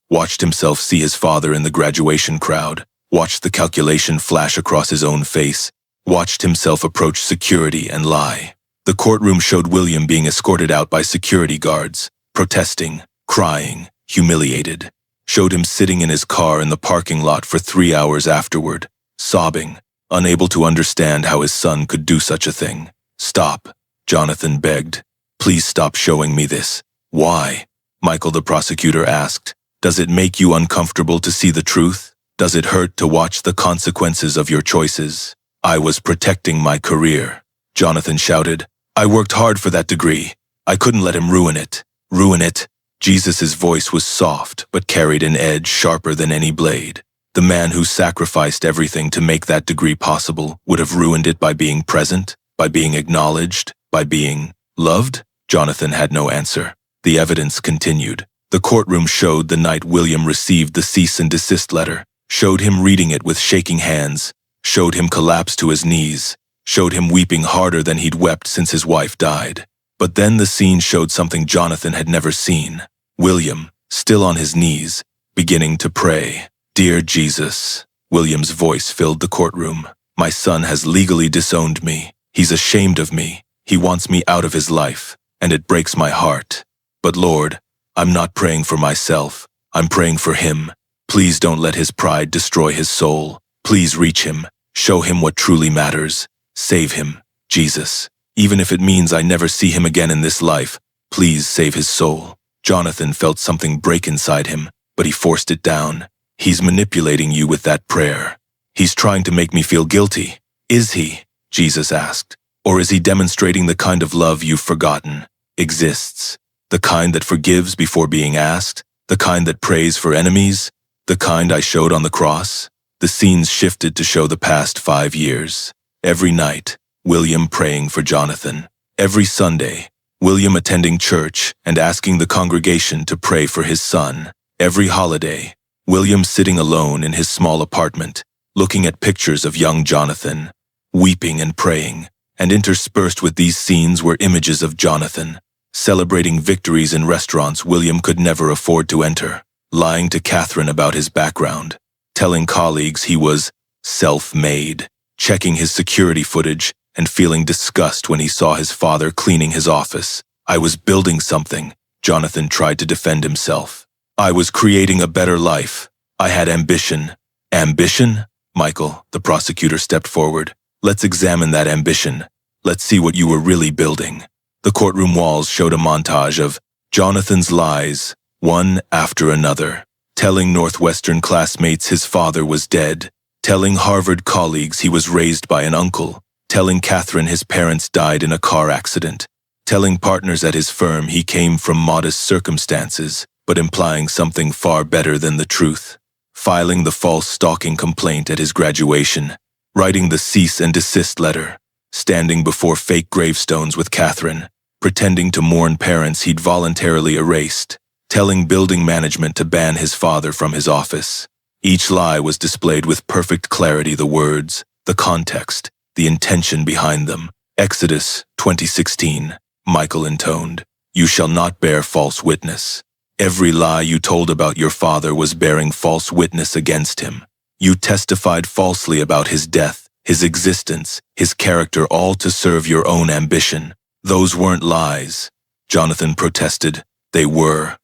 see his father in the graduation crowd, watched the calculation flash across his own face, watched himself approach security and lie. The courtroom showed William being escorted out by security guards, protesting, crying, humiliated. Showed him sitting in his car in the parking lot for 3 hours afterward, sobbing, unable to understand how his son could do such a thing. Stop, Jonathan begged. Please stop showing me this. Why? Michael the prosecutor asked. Does it make you uncomfortable to see the truth? Does it hurt to watch the consequences of your choices? I was protecting my career, Jonathan shouted. I worked hard for that degree. I couldn't let him ruin it. Ruin it? Jesus' voice was soft, but carried an edge sharper than any blade. The man who sacrificed everything to make that degree possible would have ruined it by being present, by being acknowledged, by being loved? Jonathan had no answer. The evidence continued. The courtroom showed the night William received the cease and desist letter, showed him reading it with shaking hands, showed him collapse to his knees, showed him weeping harder than he'd wept since his wife died. But then the scene showed something Jonathan had never seen. William, still on his knees, beginning to pray. Dear Jesus, William's voice filled the courtroom. My son has legally disowned me. He's ashamed of me. He wants me out of his life, and it breaks my heart. But Lord, I'm not praying for myself. I'm praying for him. Please don't let his pride destroy his soul. Please reach him. Show him what truly matters. Save him, Jesus. Even if it means I never see him again in this life, please save his soul. Jonathan felt something break inside him, but he forced it down. He's manipulating you with that prayer. He's trying to make me feel guilty. Is he? Jesus asked. Or is he demonstrating the kind of love you've forgotten exists? The kind that forgives before being asked? The kind that prays for enemies? The kind I showed on the cross? The scenes shifted to show the past 5 years. Every night, William praying for Jonathan. Every Sunday, William attending church and asking the congregation to pray for his son. Every holiday, William sitting alone in his small apartment, looking at pictures of young Jonathan, weeping and praying. And interspersed with these scenes were images of Jonathan, celebrating victories in restaurants William could never afford to enter, lying to Catherine about his background, telling colleagues he was self-made, checking his security footage and feeling disgust when he saw his father cleaning his office. I was building something, Jonathan tried to defend himself. I was creating a better life. I had ambition. Ambition? Michael, the prosecutor, stepped forward. Let's examine that ambition. Let's see what you were really building. The courtroom walls showed a montage of Jonathan's lies, one after another. Telling Northwestern classmates his father was dead. Telling Harvard colleagues he was raised by an uncle. Telling Catherine his parents died in a car accident. Telling partners at his firm he came from modest circumstances, but implying something far better than the truth. Filing the false stalking complaint at his graduation. Writing the cease and desist letter. Standing before fake gravestones with Catherine. Pretending to mourn parents he'd voluntarily erased. Telling building management to ban his father from his office. Each lie was displayed with perfect clarity: the words, the context, the intention behind them. Exodus 20:16, Michael intoned, "You shall not bear false witness." Every lie you told about your father was bearing false witness against him. You testified falsely about his death, his existence, his character, all to serve your own ambition. Those weren't lies, Jonathan protested. They were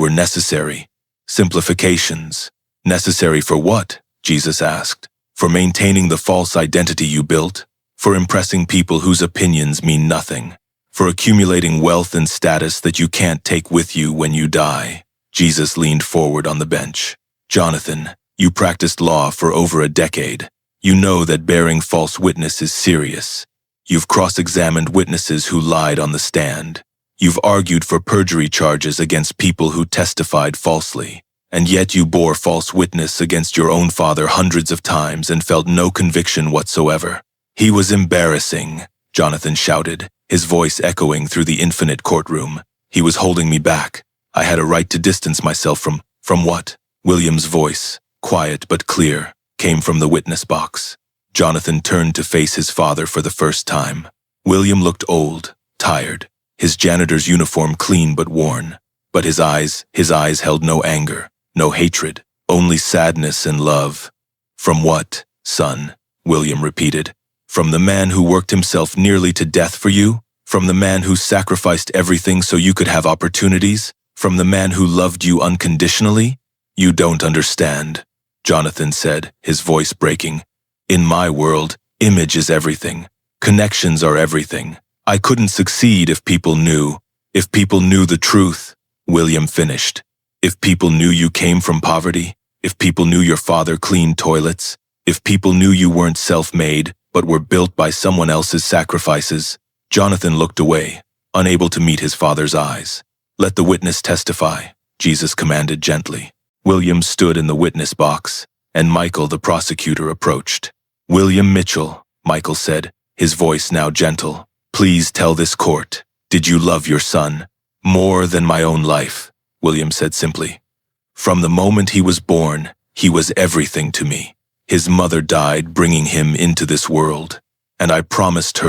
necessary. Simplifications. Necessary for what? Jesus asked. For maintaining the false identity you built? For impressing people whose opinions mean nothing? For accumulating wealth and status that you can't take with you when you die? Jesus leaned forward on the bench. Jonathan, you practiced law for over a decade. You know that bearing false witness is serious. You've cross-examined witnesses who lied on the stand. You've argued for perjury charges against people who testified falsely. And yet you bore false witness against your own father hundreds of times and felt no conviction whatsoever. He was embarrassing, Jonathan shouted, his voice echoing through the infinite courtroom. He was holding me back. I had a right to distance myself from what? William's voice, quiet but clear, came from the witness box. Jonathan turned to face his father for the first time. William looked old, tired, his janitor's uniform clean but worn. But his eyes held no anger, no hatred, only sadness and love. From what, son? William repeated. From the man who worked himself nearly to death for you? From the man who sacrificed everything so you could have opportunities? From the man who loved you unconditionally? You don't understand, Jonathan said, his voice breaking. In my world, image is everything. Connections are everything. I couldn't succeed if people knew. If people knew the truth, William finished. If people knew you came from poverty, if people knew your father cleaned toilets, if people knew you weren't self-made, but were built by someone else's sacrifices. Jonathan looked away, unable to meet his father's eyes. Let the witness testify, Jesus commanded gently. William stood in the witness box, and Michael, the prosecutor, approached. William Mitchell, Michael said, his voice now gentle. Please tell this court, did you love your son? More than my own life, William said simply. From the moment he was born, he was everything to me. His mother died bringing him into this world, and I promised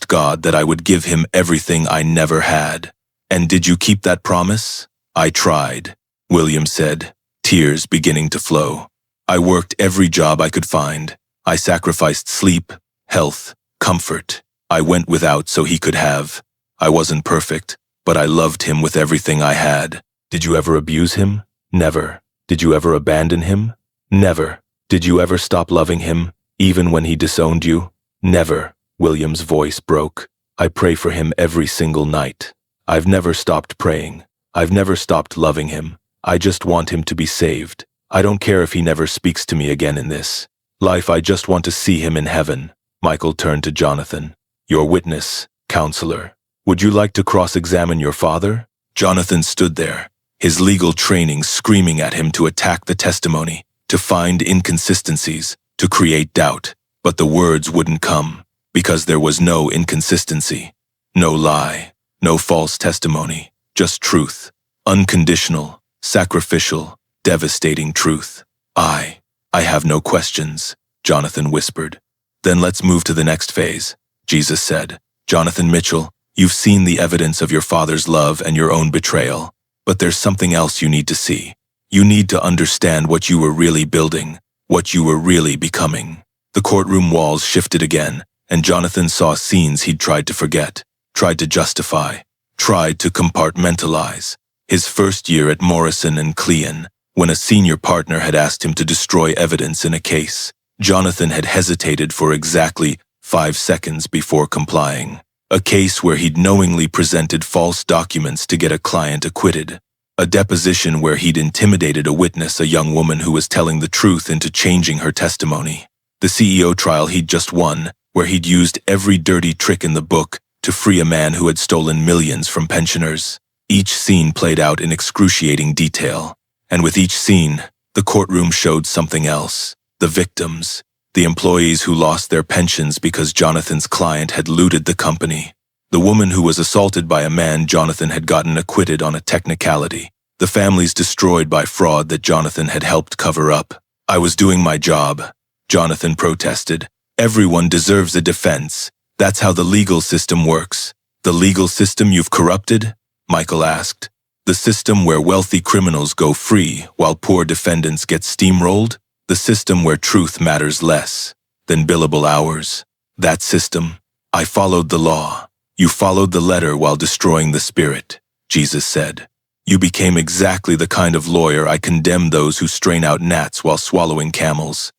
God that I would give him everything I never had. And did you keep that promise? I tried, William said, tears beginning to flow. I worked every job I could find. I sacrificed sleep, health, comfort. I went without so he could have. I wasn't perfect, but I loved him with everything I had. Did you ever abuse him? Never. Did you ever abandon him? Never. Did you ever stop loving him, even when he disowned you? Never. William's voice broke. I pray for him every single night. I've never stopped praying. I've never stopped loving him. I just want him to be saved. I don't care if he never speaks to me again in this life. I just want to see him in heaven. Michael turned to Jonathan. Your witness, counselor. Would you like to cross-examine your father? Jonathan stood there, his legal training screaming at him to attack the testimony, to find inconsistencies, to create doubt. But the words wouldn't come, because there was no inconsistency, no lie, no false testimony, just truth, unconditional, sacrificial, devastating truth. I have no questions, Jonathan whispered. Then let's move to the next phase, Jesus said. Jonathan Mitchell, you've seen the evidence of your father's love and your own betrayal, but there's something else you need to see. You need to understand what you were really building, what you were really becoming. The courtroom walls shifted again, and Jonathan saw scenes he'd tried to forget, tried to justify, tried to compartmentalize. His first year at Morrison and Clean, when a senior partner had asked him to destroy evidence in a case, Jonathan had hesitated for exactly 5 seconds before complying. A case where he'd knowingly presented false documents to get a client acquitted. A deposition where he'd intimidated a witness, a young woman who was telling the truth, into changing her testimony. The CEO trial he'd just won, where he'd used every dirty trick in the book to free a man who had stolen millions from pensioners. Each scene played out in excruciating detail. And with each scene, the courtroom showed something else. The victims. The employees who lost their pensions because Jonathan's client had looted the company. The woman who was assaulted by a man Jonathan had gotten acquitted on a technicality. The families destroyed by fraud that Jonathan had helped cover up. "I was doing my job," Jonathan protested. "Everyone deserves a defense. That's how the legal system works." "The legal system you've corrupted?" Michael asked. "The system where wealthy criminals go free while poor defendants get steamrolled? The system where truth matters less than billable hours? That system? I followed the law. You followed the letter while destroying the spirit," Jesus said. "You became exactly the kind of lawyer I condemn, those who strain out gnats while swallowing camels,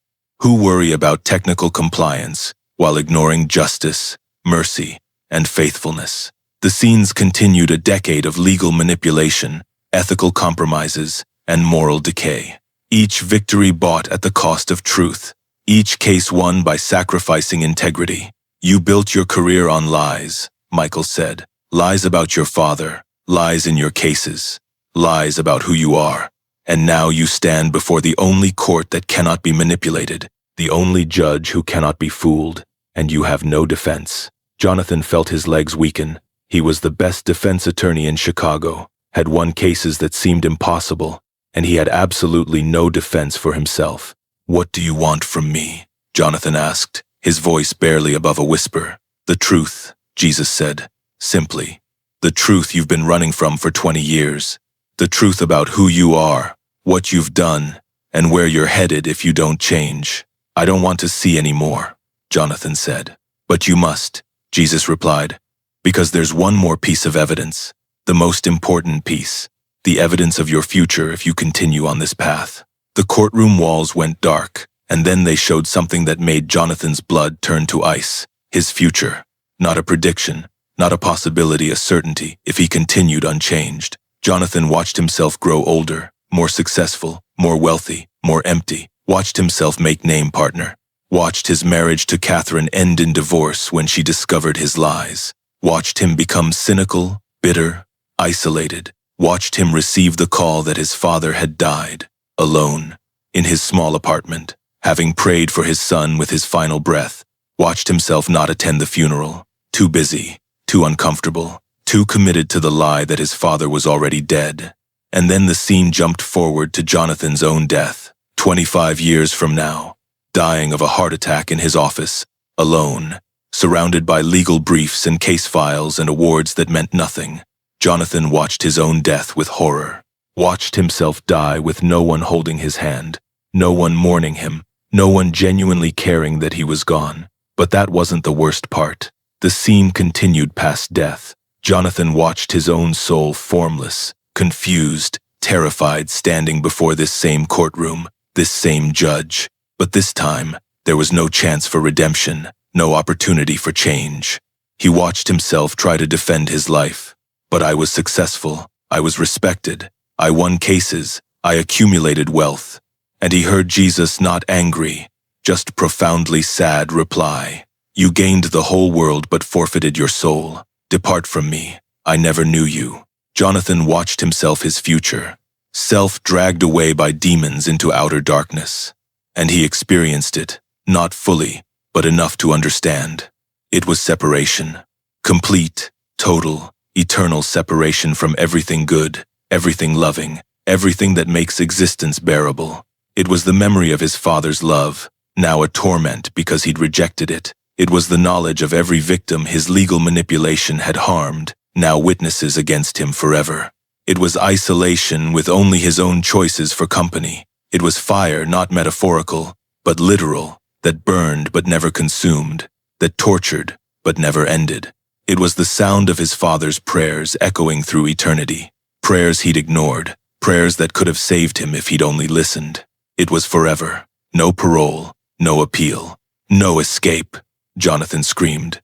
who worry about technical compliance while ignoring justice, mercy, and faithfulness." The scenes continued, a decade of legal manipulation, ethical compromises, and moral decay. Each victory bought at the cost of truth. Each case won by sacrificing integrity. "You built your career on lies," Michael said. "Lies about your father, lies in your cases, lies about who you are. And now you stand before the only court that cannot be manipulated, the only judge who cannot be fooled, and you have no defense." Jonathan felt his legs weaken. He was the best defense attorney in Chicago, had won cases that seemed impossible, and he had absolutely no defense for himself. "What do you want from me?" Jonathan asked, his voice barely above a whisper. "The truth," Jesus said, simply. "The truth you've been running from for 20 years. The truth about who you are, what you've done, and where you're headed if you don't change." "I don't want to see any more," Jonathan said. "But you must," Jesus replied, "because there's one more piece of evidence, the most important piece, the evidence of your future if you continue on this path." The courtroom walls went dark, and then they showed something that made Jonathan's blood turn to ice. His future. Not a prediction, not a possibility, a certainty if he continued unchanged. Jonathan watched himself grow older, more successful, more wealthy, more empty, watched himself make name partner, watched his marriage to Catherine end in divorce when she discovered his lies, watched him become cynical, bitter, isolated, watched him receive the call that his father had died, alone, in his small apartment, having prayed for his son with his final breath, watched himself not attend the funeral, too busy, too uncomfortable, too committed to the lie that his father was already dead. And then the scene jumped forward to Jonathan's own death, 25 years from now, dying of a heart attack in his office, alone, surrounded by legal briefs and case files and awards that meant nothing. Jonathan watched his own death with horror, watched himself die with no one holding his hand, no one mourning him, no one genuinely caring that he was gone. But that wasn't the worst part. The scene continued past death. Jonathan watched his own soul formless, confused, terrified, standing before this same courtroom, this same judge. But this time, there was no chance for redemption, no opportunity for change. He watched himself try to defend his life. "But I was successful, I was respected, I won cases, I accumulated wealth." And he heard Jesus, not angry, just profoundly sad, reply, "You gained the whole world but forfeited your soul. Depart from me, I never knew you." Jonathan watched himself, his future, self dragged away by demons into outer darkness. And he experienced it, not fully, but enough to understand. It was separation. Complete, total, eternal separation from everything good, everything loving, everything that makes existence bearable. It was the memory of his father's love, now a torment because he'd rejected it. It was the knowledge of every victim his legal manipulation had harmed, now witnesses against him forever. It was isolation with only his own choices for company. It was fire, not metaphorical, but literal, that burned but never consumed, that tortured but never ended. It was the sound of his father's prayers echoing through eternity. Prayers he'd ignored, prayers that could have saved him if he'd only listened. It was forever. No parole, no appeal, no escape. Jonathan screamed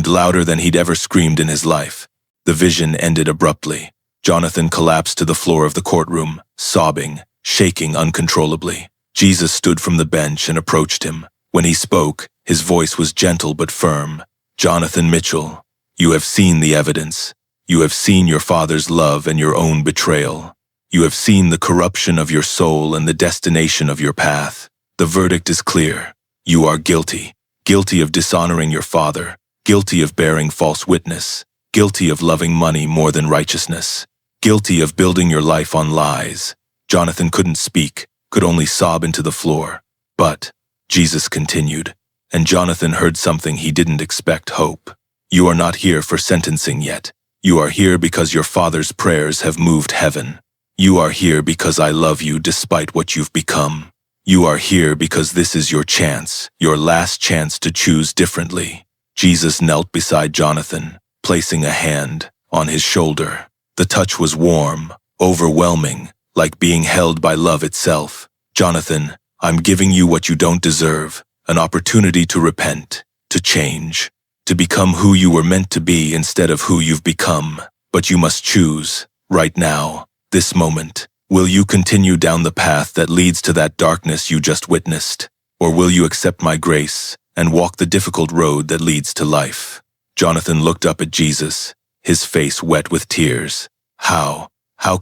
louder than he'd ever screamed in his life. The vision ended abruptly. Jonathan collapsed to the floor of the courtroom, sobbing, shaking uncontrollably. Jesus stood from the bench and approached him. When he spoke, his voice was gentle but firm. "Jonathan Mitchell, you have seen the evidence. You have seen your father's love and your own betrayal. You have seen the corruption of your soul and the destination of your path. The verdict is clear. You are guilty. Guilty of dishonoring your father. Guilty of bearing false witness. Guilty of loving money more than righteousness. Guilty of building your life on lies." Jonathan couldn't speak, could only sob into the floor. But Jesus continued, and Jonathan heard something he didn't expect: hope. "You are not here for sentencing yet. You are here because your father's prayers have moved heaven. You are here because I love you despite what you've become. You are here because this is your chance, your last chance to choose differently." Jesus knelt beside Jonathan, placing a hand on his shoulder. The touch was warm, overwhelming, like being held by love itself. "Jonathan, I'm giving you what you don't deserve, an opportunity to repent, to change, to become who you were meant to be instead of who you've become. But you must choose, right now, this moment. Will you continue down the path that leads to that darkness you just witnessed? Or will you accept my grace and walk the difficult road that leads to life?" Jonathan looked up at Jesus, his face wet with tears. How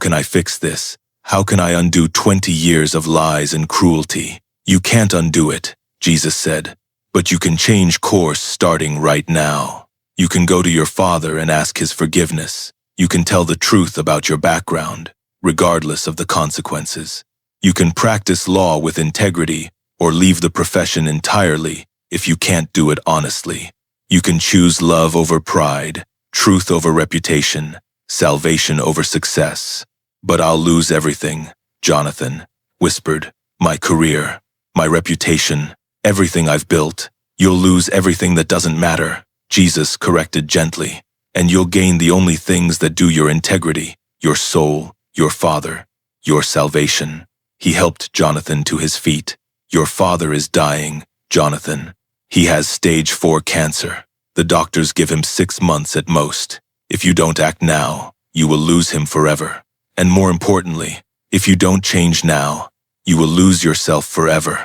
can I fix this? How can I undo 20 years of lies and cruelty?" "You can't undo it," Jesus said, "but you can change course starting right now. You can go to your father and ask his forgiveness. You can tell the truth about your background, regardless of the consequences. You can practice law with integrity or leave the profession entirely if you can't do it honestly. You can choose love over pride, truth over reputation, salvation over success. But I'll lose everything," Jonathan whispered. "My career, my reputation, everything I've built. You'll lose everything that doesn't matter," Jesus corrected gently. "And you'll gain the only things that do: your integrity, your soul, your father, your salvation." He helped Jonathan to his feet. "Your father is dying, Jonathan. He has stage 4 cancer. The doctors give him 6 months at most. If you don't act now, you will lose him forever. And more importantly, if you don't change now, you will lose yourself forever."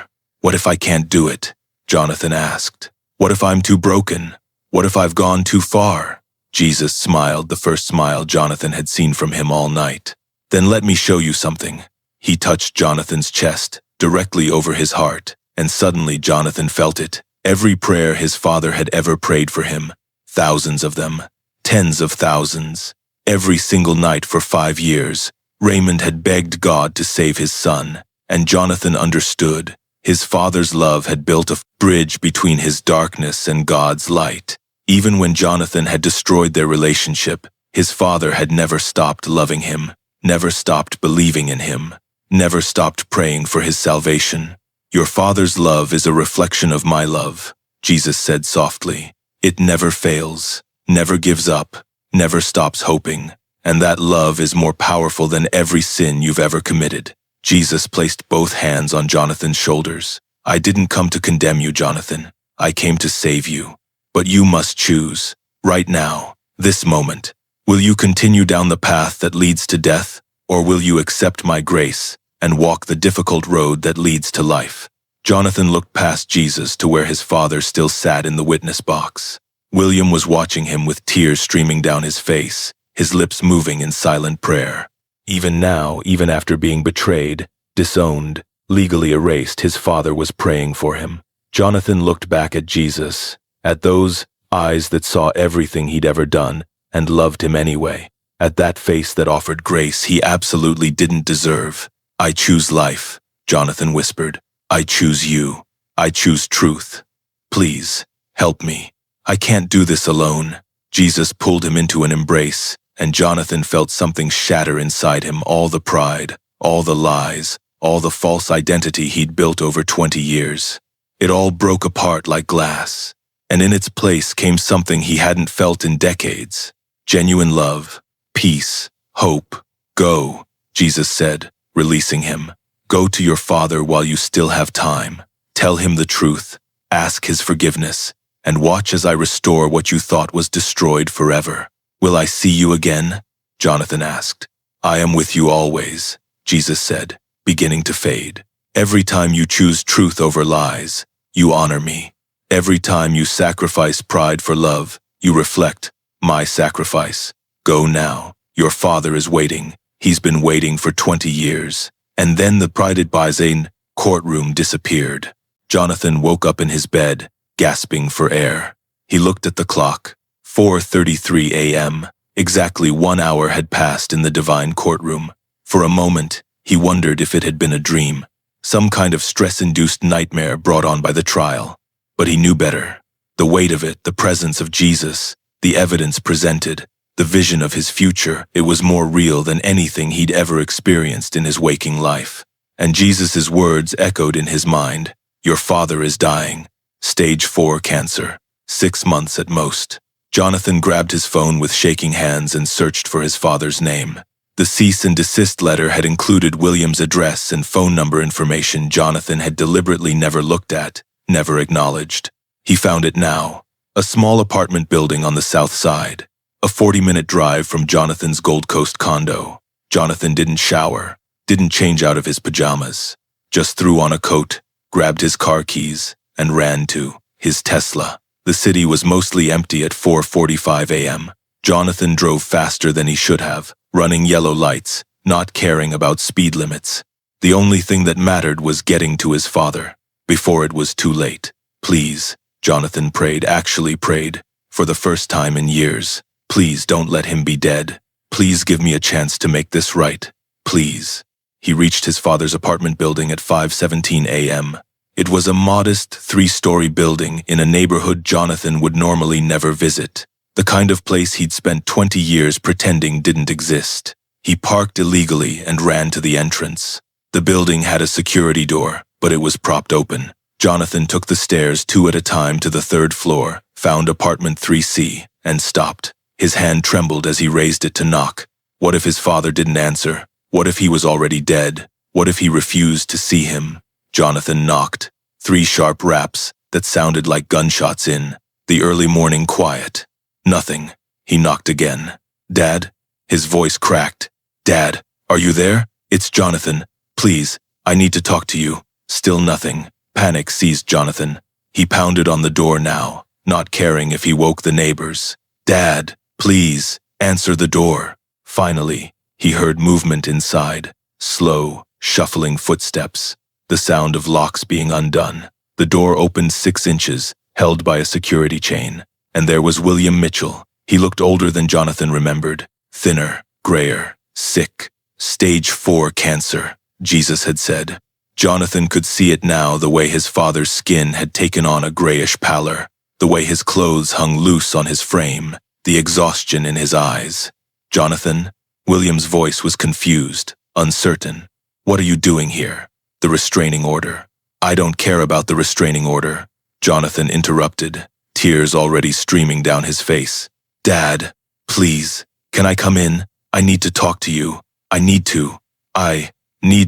"What if I can't do it?" Jonathan asked. "What if I'm too broken? What if I've gone too far?" Jesus smiled, the first smile Jonathan had seen from him all night. "Then let me show you something." He touched Jonathan's chest, directly over his heart, and suddenly Jonathan felt it. Every prayer his father had ever prayed for him, thousands of them, tens of thousands. Every single night for 5 years, Raymond had begged God to save his son, and Jonathan understood. His father's love had built a bridge between his darkness and God's light. Even when Jonathan had destroyed their relationship, his father had never stopped loving him, never stopped believing in him, never stopped praying for his salvation. "Your father's love is a reflection of my love," Jesus said softly. "It never fails, never gives up, never stops hoping, and that love is more powerful than every sin you've ever committed." Jesus placed both hands on Jonathan's shoulders. "I didn't come to condemn you, Jonathan. I came to save you. But you must choose, right now, this moment. Will you continue down the path that leads to death, or will you accept my grace and walk the difficult road that leads to life?" Jonathan looked past Jesus to where his father still sat in the witness box. William was watching him with tears streaming down his face, his lips moving in silent prayer. Even now, even after being betrayed, disowned, legally erased, his father was praying for him. Jonathan looked back at Jesus, at those eyes that saw everything he'd ever done and loved him anyway, at that face that offered grace he absolutely didn't deserve. "I choose life," Jonathan whispered. "I choose you. I choose truth. Please, help me. I can't do this alone." Jesus pulled him into an embrace, and Jonathan felt something shatter inside him, all the pride, all the lies, all the false identity he'd built over 20 years. It all broke apart like glass. and in its place came something he hadn't felt in decades. Genuine love, peace, hope. Go, Jesus said, releasing him. Go to your father while you still have time. Tell him the truth, ask his forgiveness, and watch as I restore what you thought was destroyed forever. Will I see you again? Jonathan asked. I am with you always, Jesus said, beginning to fade. Every time you choose truth over lies, you honor me. Every time you sacrifice pride for love, you reflect my sacrifice. Go now. Your father is waiting. He's been waiting for 20 years. And then the prided Byzane courtroom disappeared. Jonathan woke up in his bed, gasping for air. He looked at the clock. 4:33 a.m. Exactly 1 hour had passed in the divine courtroom. For a moment, he wondered if it had been a dream, some kind of stress-induced nightmare brought on by the trial. But he knew better. The weight of it, the presence of Jesus, the evidence presented, the vision of his future, it was more real than anything he'd ever experienced in his waking life. And Jesus' words echoed in his mind. Your father is dying. Stage 4 cancer. 6 months at most. Jonathan grabbed his phone with shaking hands and searched for his father's name. The cease and desist letter had included William's address and phone number information Jonathan had deliberately never looked at, never acknowledged. He found it now. A small apartment building on the south side. A 40-minute drive from Jonathan's Gold Coast condo. Jonathan didn't shower, didn't change out of his pajamas. Just threw on a coat, grabbed his car keys, and ran to his Tesla. The city was mostly empty at 4:45 a.m. Jonathan drove faster than he should have, running yellow lights, not caring about speed limits. The only thing that mattered was getting to his father, before it was too late. Please, Jonathan prayed, actually prayed, for the first time in years. Please don't let him be dead. Please give me a chance to make this right. Please. He reached his father's apartment building at 5:17 a.m. It was a modest 3-story building in a neighborhood Jonathan would normally never visit, the kind of place he'd spent 20 years pretending didn't exist. He parked illegally and ran to the entrance. The building had a security door, but it was propped open. Jonathan took the stairs 2 at a time to the 3rd floor, found apartment 3C, and stopped. His hand trembled as he raised it to knock. What if his father didn't answer? What if he was already dead? What if he refused to see him? Jonathan knocked. 3 sharp raps that sounded like gunshots in the early morning quiet. Nothing. He knocked again. Dad? His voice cracked. Dad, are you there? It's Jonathan. Please, I need to talk to you. Still nothing. Panic seized Jonathan. He pounded on the door now, not caring if he woke the neighbors. Dad, please, answer the door. Finally, he heard movement inside. Slow, shuffling footsteps. The sound of locks being undone. The door opened 6 inches, held by a security chain. And there was William Mitchell. He looked older than Jonathan remembered. Thinner, grayer, sick. Stage 4 cancer, Jesus had said. Jonathan could see it now, the way his father's skin had taken on a grayish pallor, the way his clothes hung loose on his frame, the exhaustion in his eyes. Jonathan? William's voice was confused, uncertain. What are you doing here? The restraining order. I don't care about the restraining order, Jonathan interrupted, tears already streaming down his face. Dad, please, can I come in? I need to talk to you. I need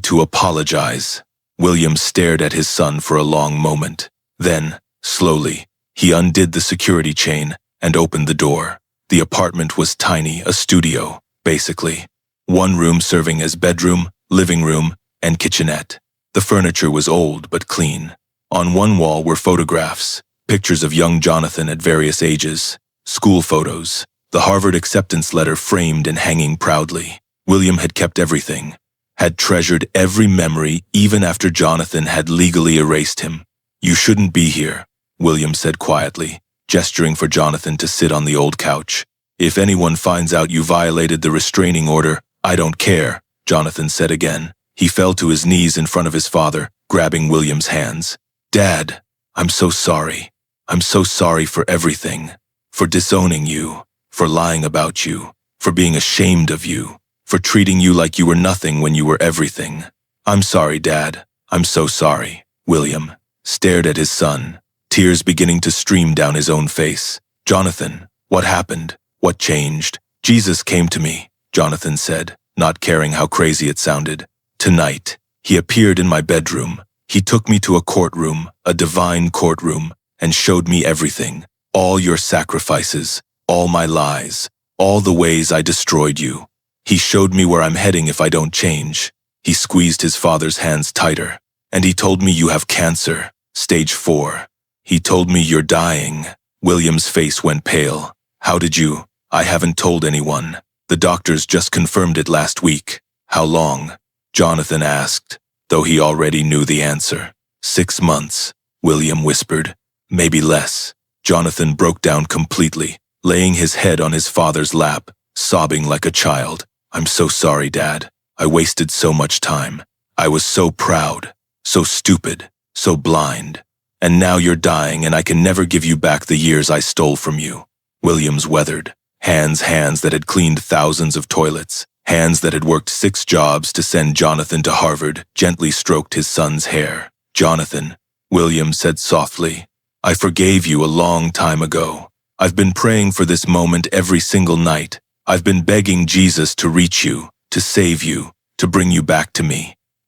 to apologize. William stared at his son for a long moment. Then, slowly, he undid the security chain and opened the door. The apartment was tiny, a studio, basically. 1 room serving as bedroom, living room, and kitchenette. The furniture was old but clean. On one wall were photographs, pictures of young Jonathan at various ages, school photos, the Harvard acceptance letter framed and hanging proudly. William had kept everything, had treasured every memory even after Jonathan had legally erased him. You shouldn't be here, William said quietly, gesturing for Jonathan to sit on the old couch. If anyone finds out you violated the restraining order, I don't care, Jonathan said again. He fell to his knees in front of his father, grabbing William's hands. Dad, I'm so sorry. I'm so sorry for everything. For disowning you, for lying about you, for being ashamed of you, for treating you like you were nothing when you were everything. I'm sorry, Dad. I'm so sorry. William stared at his son, tears beginning to stream down his own face. "Jonathan, what happened? What changed?" "Jesus came to me," Jonathan said, not caring how crazy it sounded. "Tonight, he appeared in my bedroom. He took me to a courtroom, a divine courtroom, and showed me everything. All your sacrifices, all my lies, all the ways I destroyed you. He showed me where I'm heading if I don't change." He squeezed his father's hands tighter. "And he told me you have cancer, stage 4. He told me you're dying." William's face went pale. "How did you?" "I haven't told anyone. The doctors just confirmed it last week." "How long?" Jonathan asked, though he already knew the answer. 6 months, William whispered. "Maybe less." Jonathan broke down completely, laying his head on his father's lap, sobbing like a child. "I'm so sorry, Dad. I wasted so much time. I was so proud, so stupid, so blind. And now you're dying and I can never give you back the years I stole from you." William's weathered. Hands that had cleaned thousands of toilets, hands that had worked 6 jobs to send Jonathan to Harvard, gently stroked his son's hair. "Jonathan," William said softly, "I forgave you a long time ago. I've been praying for this moment every single night. I've been begging Jesus to reach you, to save you, to bring you back to me.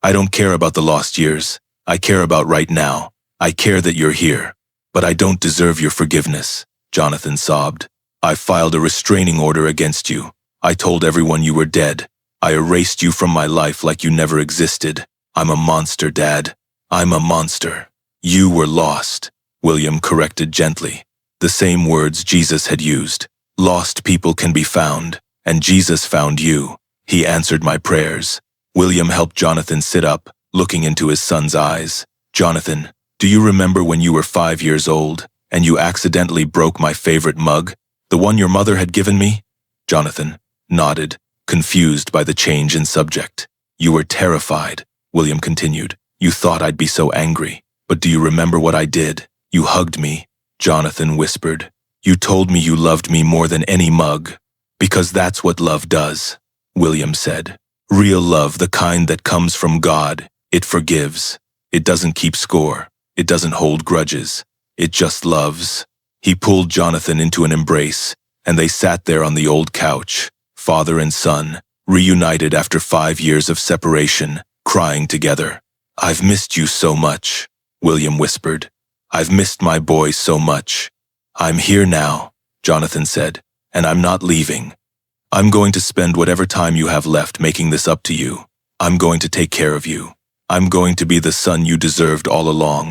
I don't care about the lost years. I care about right now. I care that you're here. But I don't deserve your forgiveness," Jonathan sobbed. "I filed a restraining order against you. I told everyone you were dead. I erased you from my life like you never existed. I'm a monster, Dad. I'm a monster." "You were lost," William corrected gently. The same words Jesus had used. "Lost people can be found, and Jesus found you. He answered my prayers." William helped Jonathan sit up, looking into his son's eyes. "Jonathan, do you remember when you were 5 years old, and you accidentally broke my favorite mug? The one your mother had given me?" Jonathan nodded, confused by the change in subject. "You were terrified," William continued. "You thought I'd be so angry. But do you remember what I did? You hugged me," Jonathan whispered. "You told me you loved me more than any mug. Because that's what love does," William said. "Real love, the kind that comes from God. It forgives. It doesn't keep score. It doesn't hold grudges. It just loves." He pulled Jonathan into an embrace, and they sat there on the old couch, father and son, reunited after 5 years of separation, crying together. "I've missed you so much," William whispered. "I've missed my boy so much." "I'm here now," Jonathan said, "and I'm not leaving. I'm going to spend whatever time you have left making this up to you. I'm going to take care of you. I'm going to be the son you deserved all along.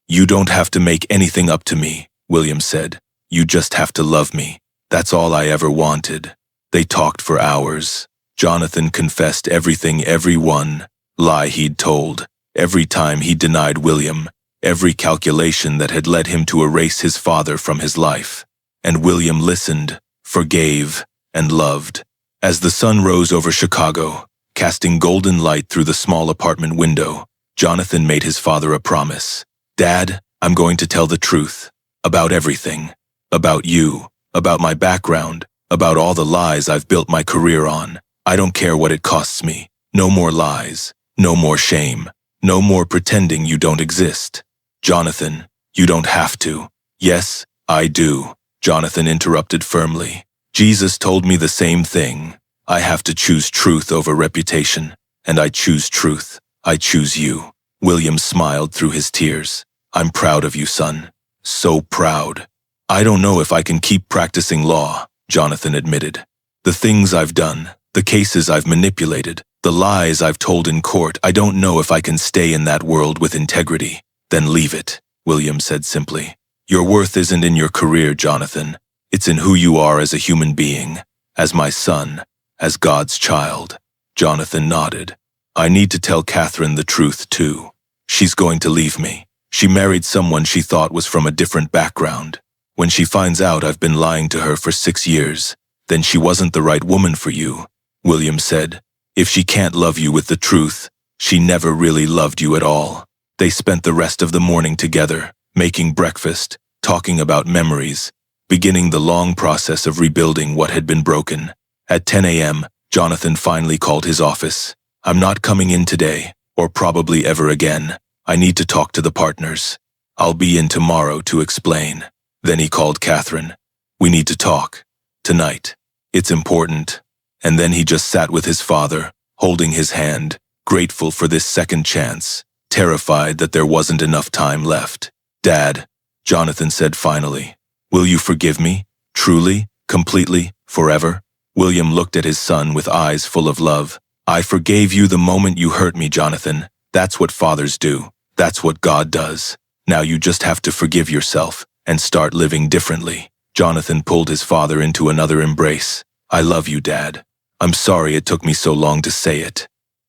You don't have to make anything up to me," William said. "You just have to love me. That's all I ever wanted." They talked for hours. Jonathan confessed every one lie he'd told, every time he denied William, every calculation that had led him to erase his father from his life. And William listened, forgave, and loved. As the sun rose over Chicago, casting golden light through the small apartment window, Jonathan made his father a promise. "Dad, I'm going to tell the truth. About everything. About you. About my background. About all the lies I've built my career on. I don't care what it costs me. No more lies. No more shame. No more pretending you don't exist." "Jonathan, you don't have to." "Yes, I do," Jonathan interrupted firmly. "Jesus told me the same thing. I have to choose truth over reputation. And I choose truth. I choose you." William smiled through his tears. "I'm proud of you, son. So proud." "I don't know if I can keep practicing law," Jonathan admitted. "The things I've done, the cases I've manipulated, the lies I've told in court, I don't know if I can stay in that world with integrity." "Then leave it," William said simply. "Your worth isn't in your career, Jonathan. It's in who you are as a human being, as my son, as God's child." Jonathan nodded. "I need to tell Catherine the truth, too. She's going to leave me. She married someone she thought was from a different background. When she finds out I've been lying to her for 6 years, then she wasn't the right woman for you," William said. "If she can't love you with the truth, she never really loved you at all." They spent the rest of the morning together, making breakfast, talking about memories, beginning the long process of rebuilding what had been broken. At 10 a.m., Jonathan finally called his office. "I'm not coming in today, or probably ever again. I need to talk to the partners." I'll be in tomorrow to explain. Then he called Catherine. We need to talk. Tonight. It's important. And then he just sat with his father, holding his hand, grateful for this second chance, terrified that there wasn't enough time left. Dad, Jonathan said finally, will you forgive me? Truly? Completely? Forever? William looked at his son with eyes full of love. I forgave you the moment you hurt me, Jonathan. That's what fathers do. That's what God does. Now you just have to forgive yourself and start living differently. Jonathan pulled his father into another embrace. I love you, Dad. I'm sorry it took me so long to say it.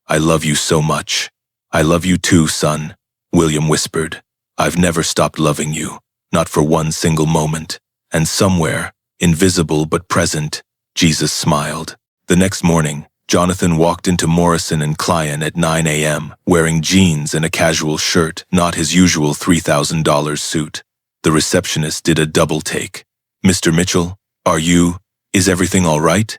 I love you so much. I love you too, son, William whispered. I've never stopped loving you, not for one single moment. And somewhere, invisible but present, Jesus smiled. The next morning, Jonathan walked into Morrison & Client at 9 a.m., wearing jeans and a casual shirt, not his usual $3,000 suit. The receptionist did a double take. Mr. Mitchell, is everything all right?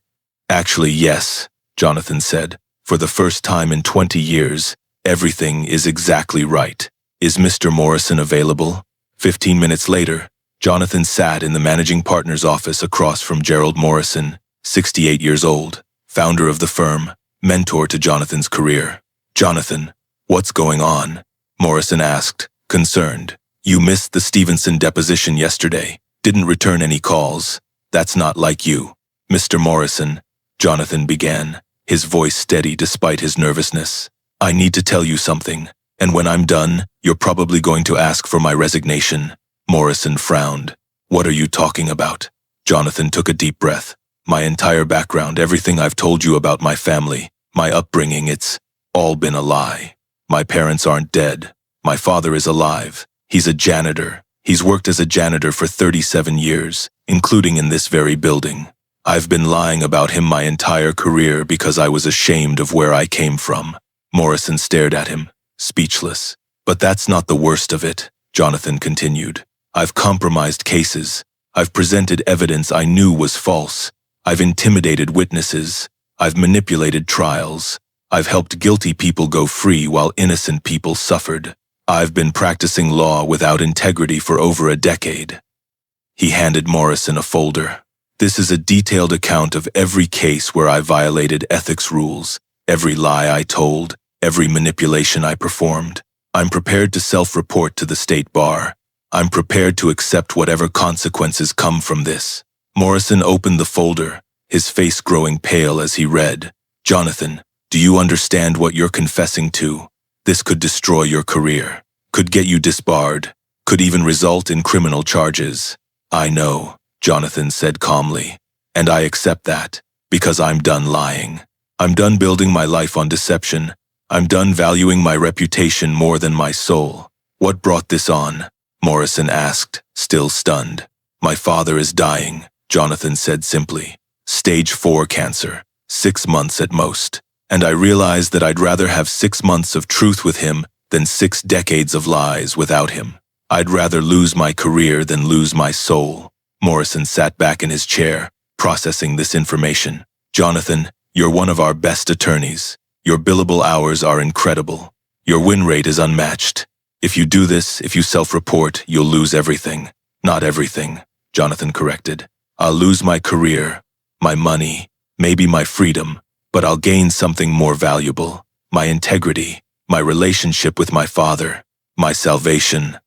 Actually, yes, Jonathan said. For the first time in 20 years, everything is exactly right. Is Mr. Morrison available? 15 minutes later, Jonathan sat in the managing partner's office across from Gerald Morrison, 68 years old, founder of the firm, mentor to Jonathan's career. Jonathan, what's going on? Morrison asked, concerned. You missed the Stevenson deposition yesterday, didn't return any calls. That's not like you. Mr. Morrison, Jonathan began, his voice steady despite his nervousness. I need to tell you something, and when I'm done, you're probably going to ask for my resignation. Morrison frowned. What are you talking about? Jonathan took a deep breath. My entire background, everything I've told you about my family, my upbringing, it's all been a lie. My parents aren't dead. My father is alive. He's a janitor. He's worked as a janitor for 37 years, including in this very building. I've been lying about him my entire career because I was ashamed of where I came from. Morrison stared at him, speechless. But that's not the worst of it, Jonathan continued. I've compromised cases. I've presented evidence I knew was false. I've intimidated witnesses. I've manipulated trials. I've helped guilty people go free while innocent people suffered. I've been practicing law without integrity for over a decade. He handed Morrison a folder. This is a detailed account of every case where I violated ethics rules, every lie I told, every manipulation I performed. I'm prepared to self-report to the state bar. I'm prepared to accept whatever consequences come from this. Morrison opened the folder, his face growing pale as he read. Jonathan, do you understand what you're confessing to? This could destroy your career, could get you disbarred, could even result in criminal charges. I know, Jonathan said calmly, and I accept that, because I'm done lying. I'm done building my life on deception. I'm done valuing my reputation more than my soul. What brought this on? Morrison asked, still stunned. My father is dying, Jonathan said simply. Stage 4 cancer, 6 months at most. And I realized that I'd rather have 6 months of truth with him than 6 decades of lies without him. I'd rather lose my career than lose my soul. Morrison sat back in his chair, processing this information. Jonathan, you're one of our best attorneys. Your billable hours are incredible. Your win rate is unmatched. If you do this, if you self-report, you'll lose everything. Not everything, Jonathan corrected. I'll lose my career, my money, maybe my freedom, but I'll gain something more valuable. My integrity, my relationship with my father, my salvation.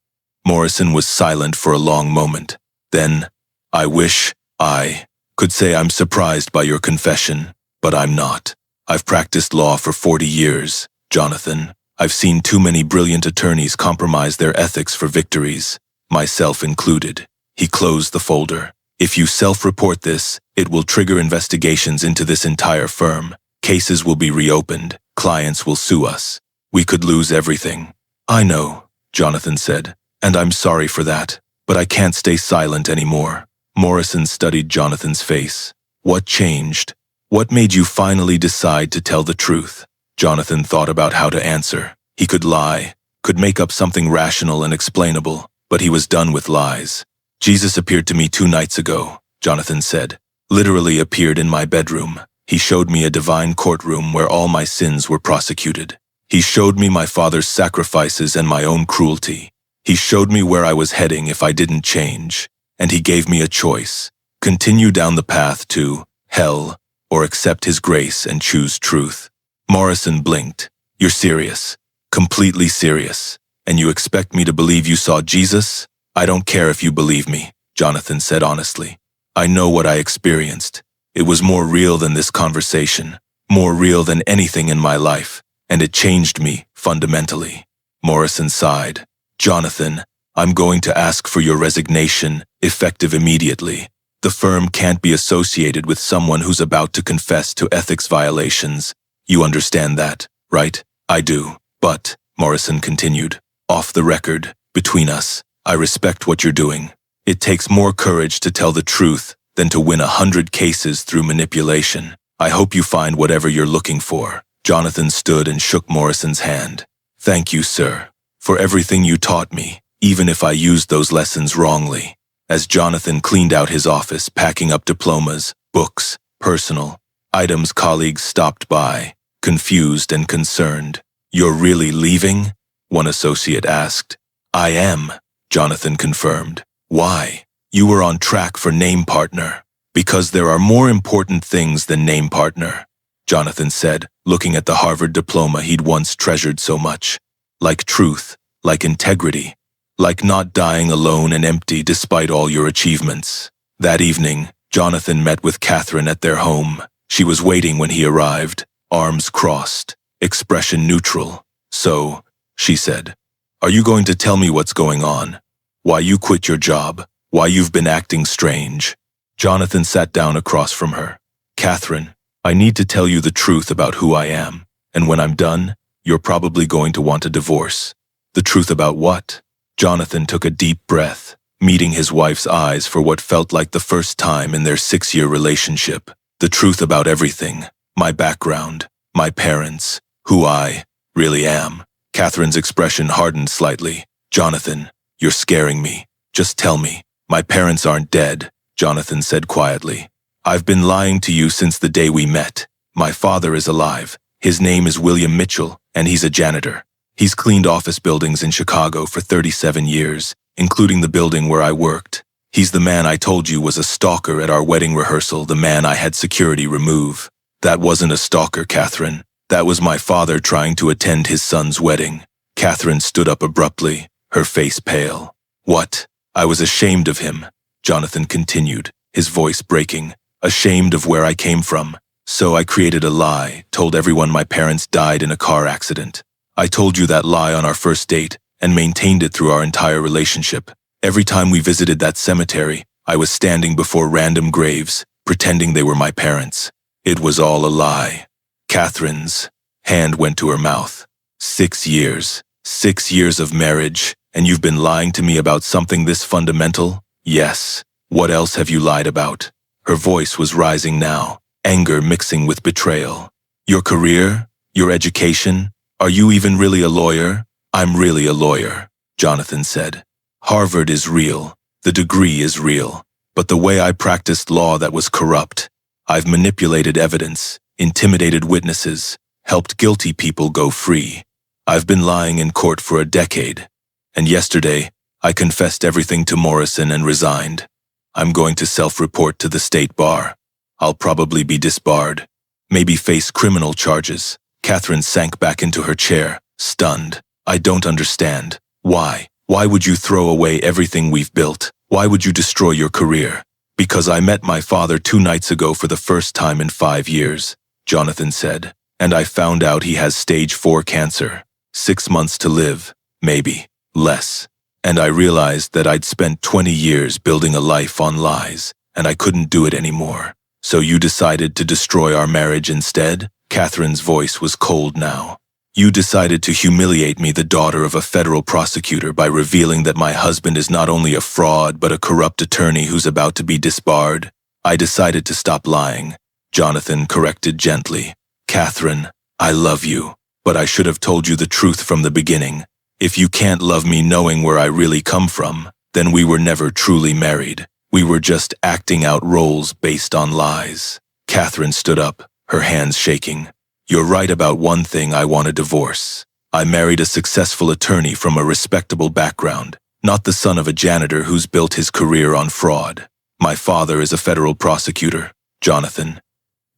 Morrison was silent for a long moment. Then, I wish I could say I'm surprised by your confession, but I'm not. I've practiced law for 40 years, Jonathan. I've seen too many brilliant attorneys compromise their ethics for victories, myself included. He closed the folder. If you self-report this, it will trigger investigations into this entire firm. Cases will be reopened. Clients will sue us. We could lose everything. I know, Jonathan said, and I'm sorry for that, but I can't stay silent anymore. Morrison studied Jonathan's face. What changed? What made you finally decide to tell the truth? Jonathan thought about how to answer. He could lie, could make up something rational and explainable, but he was done with lies. Jesus appeared to me 2 nights ago, Jonathan said. Literally appeared in my bedroom. He showed me a divine courtroom where all my sins were prosecuted. He showed me my father's sacrifices and my own cruelty. He showed me where I was heading if I didn't change, and he gave me a choice. Continue down the path to hell, or accept his grace and choose truth. Morrison blinked. You're serious. Completely serious. And you expect me to believe you saw Jesus? I don't care if you believe me, Jonathan said honestly. I know what I experienced. It was more real than this conversation, more real than anything in my life, and it changed me fundamentally. Morrison sighed. Jonathan, I'm going to ask for your resignation, effective immediately. The firm can't be associated with someone who's about to confess to ethics violations. You understand that, right? I do. But, Morrison continued, off the record, between us, I respect what you're doing. It takes more courage to tell the truth than to win 100 cases through manipulation. I hope you find whatever you're looking for. Jonathan stood and shook Morrison's hand. Thank you, sir, for everything you taught me, even if I used those lessons wrongly. As Jonathan cleaned out his office, packing up diplomas, books, personal items, colleagues stopped by, confused and concerned. You're really leaving? One associate asked. I am, Jonathan confirmed. Why? You were on track for name partner. Because there are more important things than name partner, Jonathan said, looking at the Harvard diploma he'd once treasured so much. Like truth, like integrity, like not dying alone and empty despite all your achievements. That evening, Jonathan met with Catherine at their home. She was waiting when he arrived, arms crossed, expression neutral. So, she said, are you going to tell me what's going on? Why you quit your job? Why you've been acting strange? Jonathan sat down across from her. Catherine, I need to tell you the truth about who I am, and when I'm done, you're probably going to want a divorce. The truth about what? Jonathan took a deep breath, meeting his wife's eyes for what felt like the first time in their 6-year relationship. The truth about everything, my background, my parents, who I really am. Catherine's expression hardened slightly. Jonathan, you're scaring me. Just tell me. My parents aren't dead, Jonathan said quietly. I've been lying to you since the day we met. My father is alive. His name is William Mitchell, and he's a janitor. He's cleaned office buildings in Chicago for 37 years, including the building where I worked. He's the man I told you was a stalker at our wedding rehearsal, the man I had security remove. That wasn't a stalker, Catherine. That was my father trying to attend his son's wedding. Catherine stood up abruptly, her face pale. What? I was ashamed of him, Jonathan continued, his voice breaking. Ashamed of where I came from. So I created a lie, told everyone my parents died in a car accident. I told you that lie on our first date and maintained it through our entire relationship. Every time we visited that cemetery, I was standing before random graves, pretending they were my parents. It was all a lie. Catherine's hand went to her mouth. 6 years. 6 years of marriage, and you've been lying to me about something this fundamental? Yes. What else have you lied about? Her voice was rising now, anger mixing with betrayal. Your career? Your education? Are you even really a lawyer? I'm really a lawyer, Jonathan said. Harvard is real. The degree is real. But the way I practiced law that was corrupt. I've manipulated evidence, intimidated witnesses, helped guilty people go free. I've been lying in court for a decade. And yesterday, I confessed everything to Morrison and resigned. I'm going to self-report to the state bar. I'll probably be disbarred. Maybe face criminal charges. Catherine sank back into her chair, stunned. I don't understand. Why? Why would you throw away everything we've built? Why would you destroy your career? Because I met my father 2 nights ago for the first time in 5 years, Jonathan said. And I found out he has stage 4 cancer. 6 months to live, maybe, less. And I realized that I'd spent 20 years building a life on lies, and I couldn't do it anymore. So you decided to destroy our marriage instead? Catherine's voice was cold now. You decided to humiliate me, the daughter of a federal prosecutor, by revealing that my husband is not only a fraud but a corrupt attorney who's about to be disbarred. I decided to stop lying, Jonathan corrected gently. Catherine, I love you, but I should have told you the truth from the beginning. If you can't love me knowing where I really come from, then we were never truly married. We were just acting out roles based on lies. Catherine stood up, her hands shaking. You're right about one thing, I want a divorce. I married a successful attorney from a respectable background, not the son of a janitor who's built his career on fraud. My father is a federal prosecutor, Jonathan.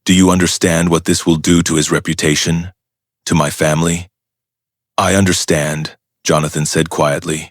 Do you understand what this will do to his reputation? To my family? I understand, Jonathan said quietly.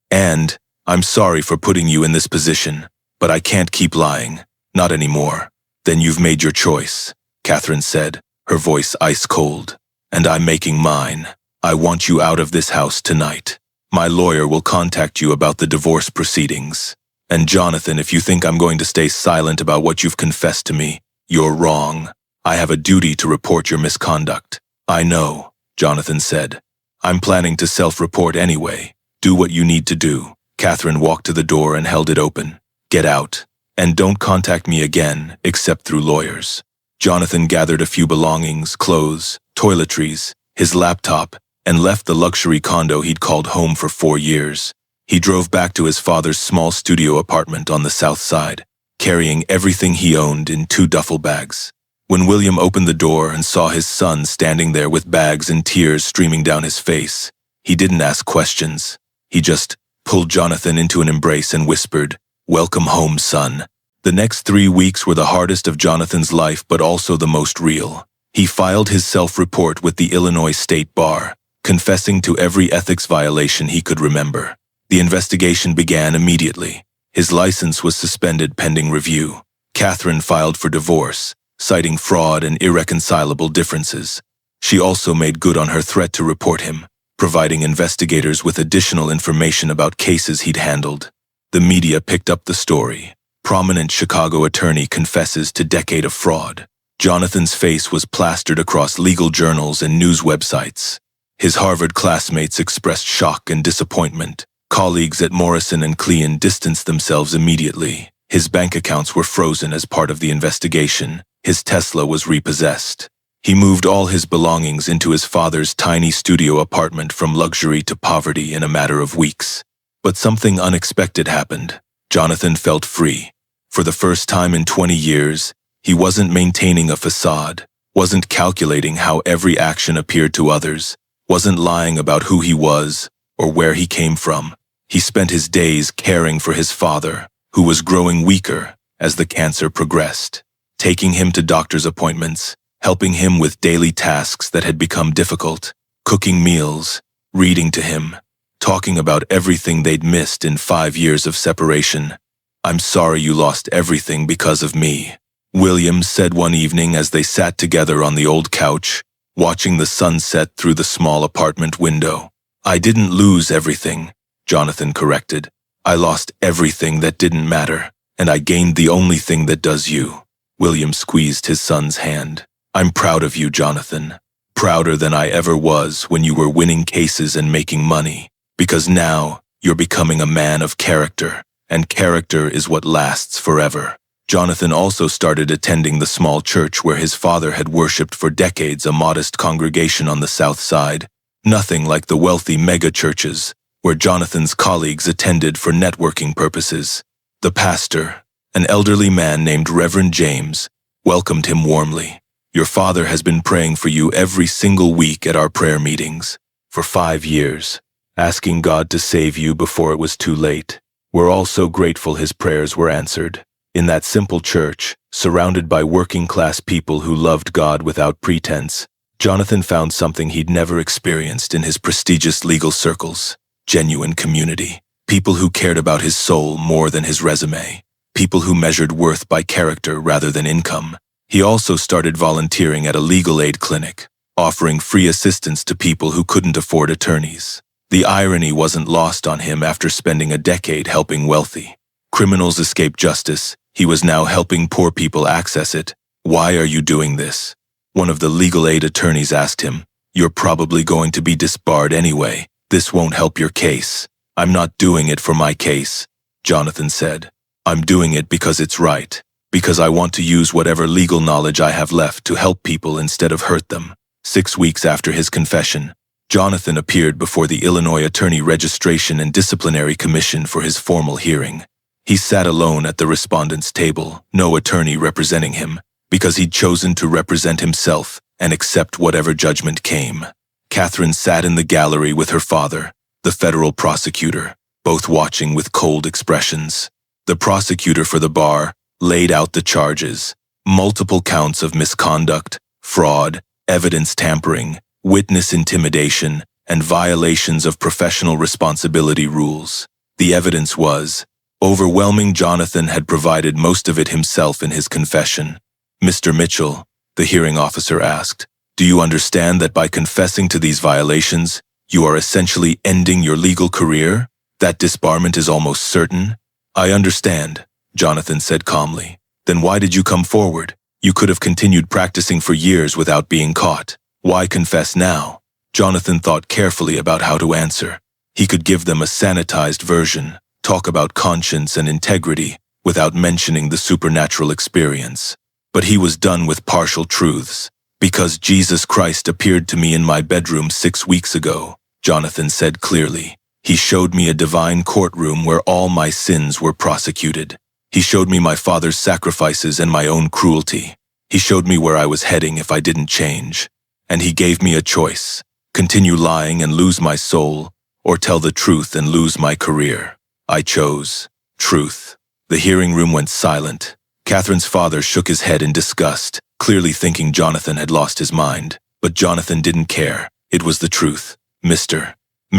And I'm sorry for putting you in this position, but I can't keep lying. Not anymore. Then you've made your choice, Catherine said, her voice ice cold. And I'm making mine. I want you out of this house tonight. My lawyer will contact you about the divorce proceedings. And Jonathan, if you think I'm going to stay silent about what you've confessed to me, you're wrong. I have a duty to report your misconduct. I know, Jonathan said. I'm planning to self-report anyway. Do what you need to do. Catherine walked to the door and held it open. Get out. And don't contact me again, except through lawyers. Jonathan gathered a few belongings, clothes, toiletries, his laptop, and left the luxury condo he'd called home for 4 years. He drove back to his father's small studio apartment on the south side, carrying everything he owned in 2 duffel bags. When William opened the door and saw his son standing there with bags and tears streaming down his face, he didn't ask questions. He just pulled Jonathan into an embrace and whispered, "Welcome home, son." The next 3 weeks were the hardest of Jonathan's life, but also the most real. He filed his self-report with the Illinois State Bar, confessing to every ethics violation he could remember. The investigation began immediately. His license was suspended pending review. Catherine filed for divorce, citing fraud and irreconcilable differences. She also made good on her threat to report him, providing investigators with additional information about cases he'd handled. The media picked up the story. Prominent Chicago attorney confesses to decade of fraud. Jonathan's face was plastered across legal journals and news websites. His Harvard classmates expressed shock and disappointment. Colleagues at Morrison and Clean distanced themselves immediately. His bank accounts were frozen as part of the investigation. His Tesla was repossessed. He moved all his belongings into his father's tiny studio apartment from luxury to poverty in a matter of weeks. But something unexpected happened. Jonathan felt free. For the first time in 20 years, he wasn't maintaining a facade, wasn't calculating how every action appeared to others, wasn't lying about who he was or where he came from. He spent his days caring for his father, who was growing weaker as the cancer progressed, taking him to doctor's appointments, helping him with daily tasks that had become difficult, cooking meals, reading to him, talking about everything they'd missed in 5 years of separation. "I'm sorry you lost everything because of me," William said one evening as they sat together on the old couch, watching the sunset through the small apartment window. "I didn't lose everything," Jonathan corrected. "I lost everything that didn't matter, and I gained the only thing that does you." William squeezed his son's hand. "I'm proud of you, Jonathan. Prouder than I ever was when you were winning cases and making money. Because now, you're becoming a man of character, and character is what lasts forever." Jonathan also started attending the small church where his father had worshipped for decades, a modest congregation on the south side. Nothing like the wealthy mega-churches, where Jonathan's colleagues attended for networking purposes. The pastor, an elderly man named Reverend James, welcomed him warmly. "Your father has been praying for you every single week at our prayer meetings, for 5 years. Asking God to save you before it was too late. We're all so grateful his prayers were answered." In that simple church, surrounded by working-class people who loved God without pretense, Jonathan found something he'd never experienced in his prestigious legal circles: genuine community. People who cared about his soul more than his resume. People who measured worth by character rather than income. He also started volunteering at a legal aid clinic, offering free assistance to people who couldn't afford attorneys. The irony wasn't lost on him after spending a decade helping wealthy criminals escape justice. He was now helping poor people access it. "Why are you doing this?" One of the legal aid attorneys asked him. "You're probably going to be disbarred anyway. This won't help your case." "I'm not doing it for my case," Jonathan said. "I'm doing it because it's right. Because I want to use whatever legal knowledge I have left to help people instead of hurt them." 6 weeks after his confession, Jonathan appeared before the Illinois Attorney Registration and Disciplinary Commission for his formal hearing. He sat alone at the respondent's table, no attorney representing him, because he'd chosen to represent himself and accept whatever judgment came. Catherine sat in the gallery with her father, the federal prosecutor, both watching with cold expressions. The prosecutor for the bar laid out the charges: multiple counts of misconduct, fraud, evidence tampering, witness intimidation, and violations of professional responsibility rules. The evidence was overwhelming. Jonathan had provided most of it himself in his confession. "Mr. Mitchell," the hearing officer asked, "do you understand that by confessing to these violations, you are essentially ending your legal career? That disbarment is almost certain?" "I understand," Jonathan said calmly. "Then why did you come forward? You could have continued practicing for years without being caught. Why confess now?" Jonathan thought carefully about how to answer. He could give them a sanitized version, talk about conscience and integrity, without mentioning the supernatural experience. But he was done with partial truths. "Because Jesus Christ appeared to me in my bedroom 6 weeks ago," Jonathan said clearly. "He showed me a divine courtroom where all my sins were prosecuted. He showed me my father's sacrifices and my own cruelty. He showed me where I was heading if I didn't change. And he gave me a choice: continue lying and lose my soul, or tell the truth and lose my career. I chose truth." The hearing room went silent. Catherine's father shook his head in disgust, clearly thinking Jonathan had lost his mind. But Jonathan didn't care. It was the truth. "Mr.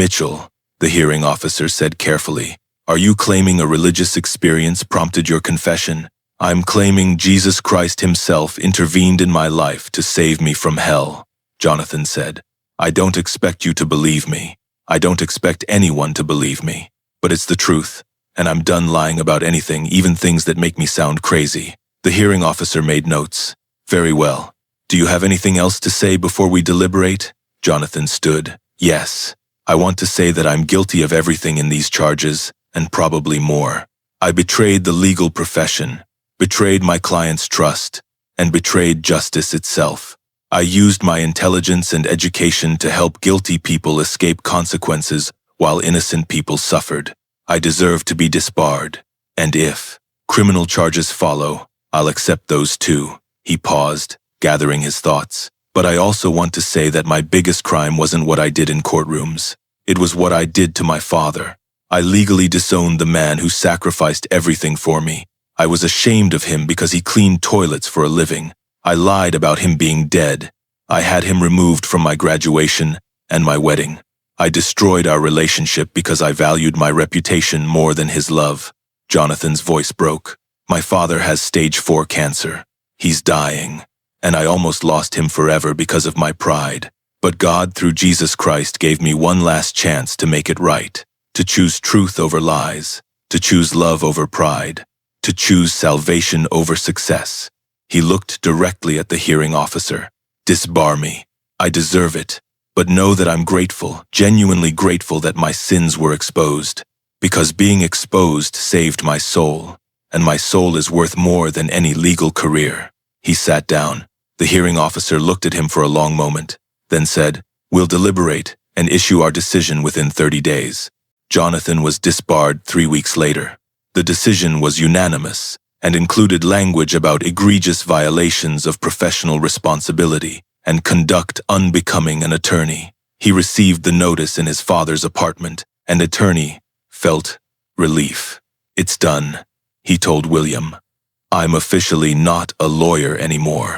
Mitchell," the hearing officer said carefully, "are you claiming a religious experience prompted your confession?" "I'm claiming Jesus Christ himself intervened in my life to save me from hell," Jonathan said. "I don't expect you to believe me. I don't expect anyone to believe me. But it's the truth, and I'm done lying about anything, even things that make me sound crazy." The hearing officer made notes. "Very well. Do you have anything else to say before we deliberate?" Jonathan stood. "Yes. I want to say that I'm guilty of everything in these charges, and probably more. I betrayed the legal profession, betrayed my client's trust, and betrayed justice itself. I used my intelligence and education to help guilty people escape consequences while innocent people suffered. I deserve to be disbarred, and if criminal charges follow, I'll accept those too." He paused, gathering his thoughts. "But I also want to say that my biggest crime wasn't what I did in courtrooms. It was what I did to my father. I legally disowned the man who sacrificed everything for me. I was ashamed of him because he cleaned toilets for a living. I lied about him being dead. I had him removed from my graduation and my wedding. I destroyed our relationship because I valued my reputation more than his love." Jonathan's voice broke. "My father has stage 4 cancer. He's dying, and I almost lost him forever because of my pride. But God, through Jesus Christ, gave me one last chance to make it right, to choose truth over lies, to choose love over pride, to choose salvation over success." He looked directly at the hearing officer. "Disbar me. I deserve it. But know that I'm grateful, genuinely grateful that my sins were exposed, because being exposed saved my soul, and my soul is worth more than any legal career." He sat down. The hearing officer looked at him for a long moment, then said, "We'll deliberate and issue our decision within 30 days. Jonathan was disbarred 3 weeks later. The decision was unanimous and included language about egregious violations of professional responsibility and conduct unbecoming an attorney. He received the notice in his father's apartment, and attorney felt relief. "It's done," he told William. "I'm officially not a lawyer anymore."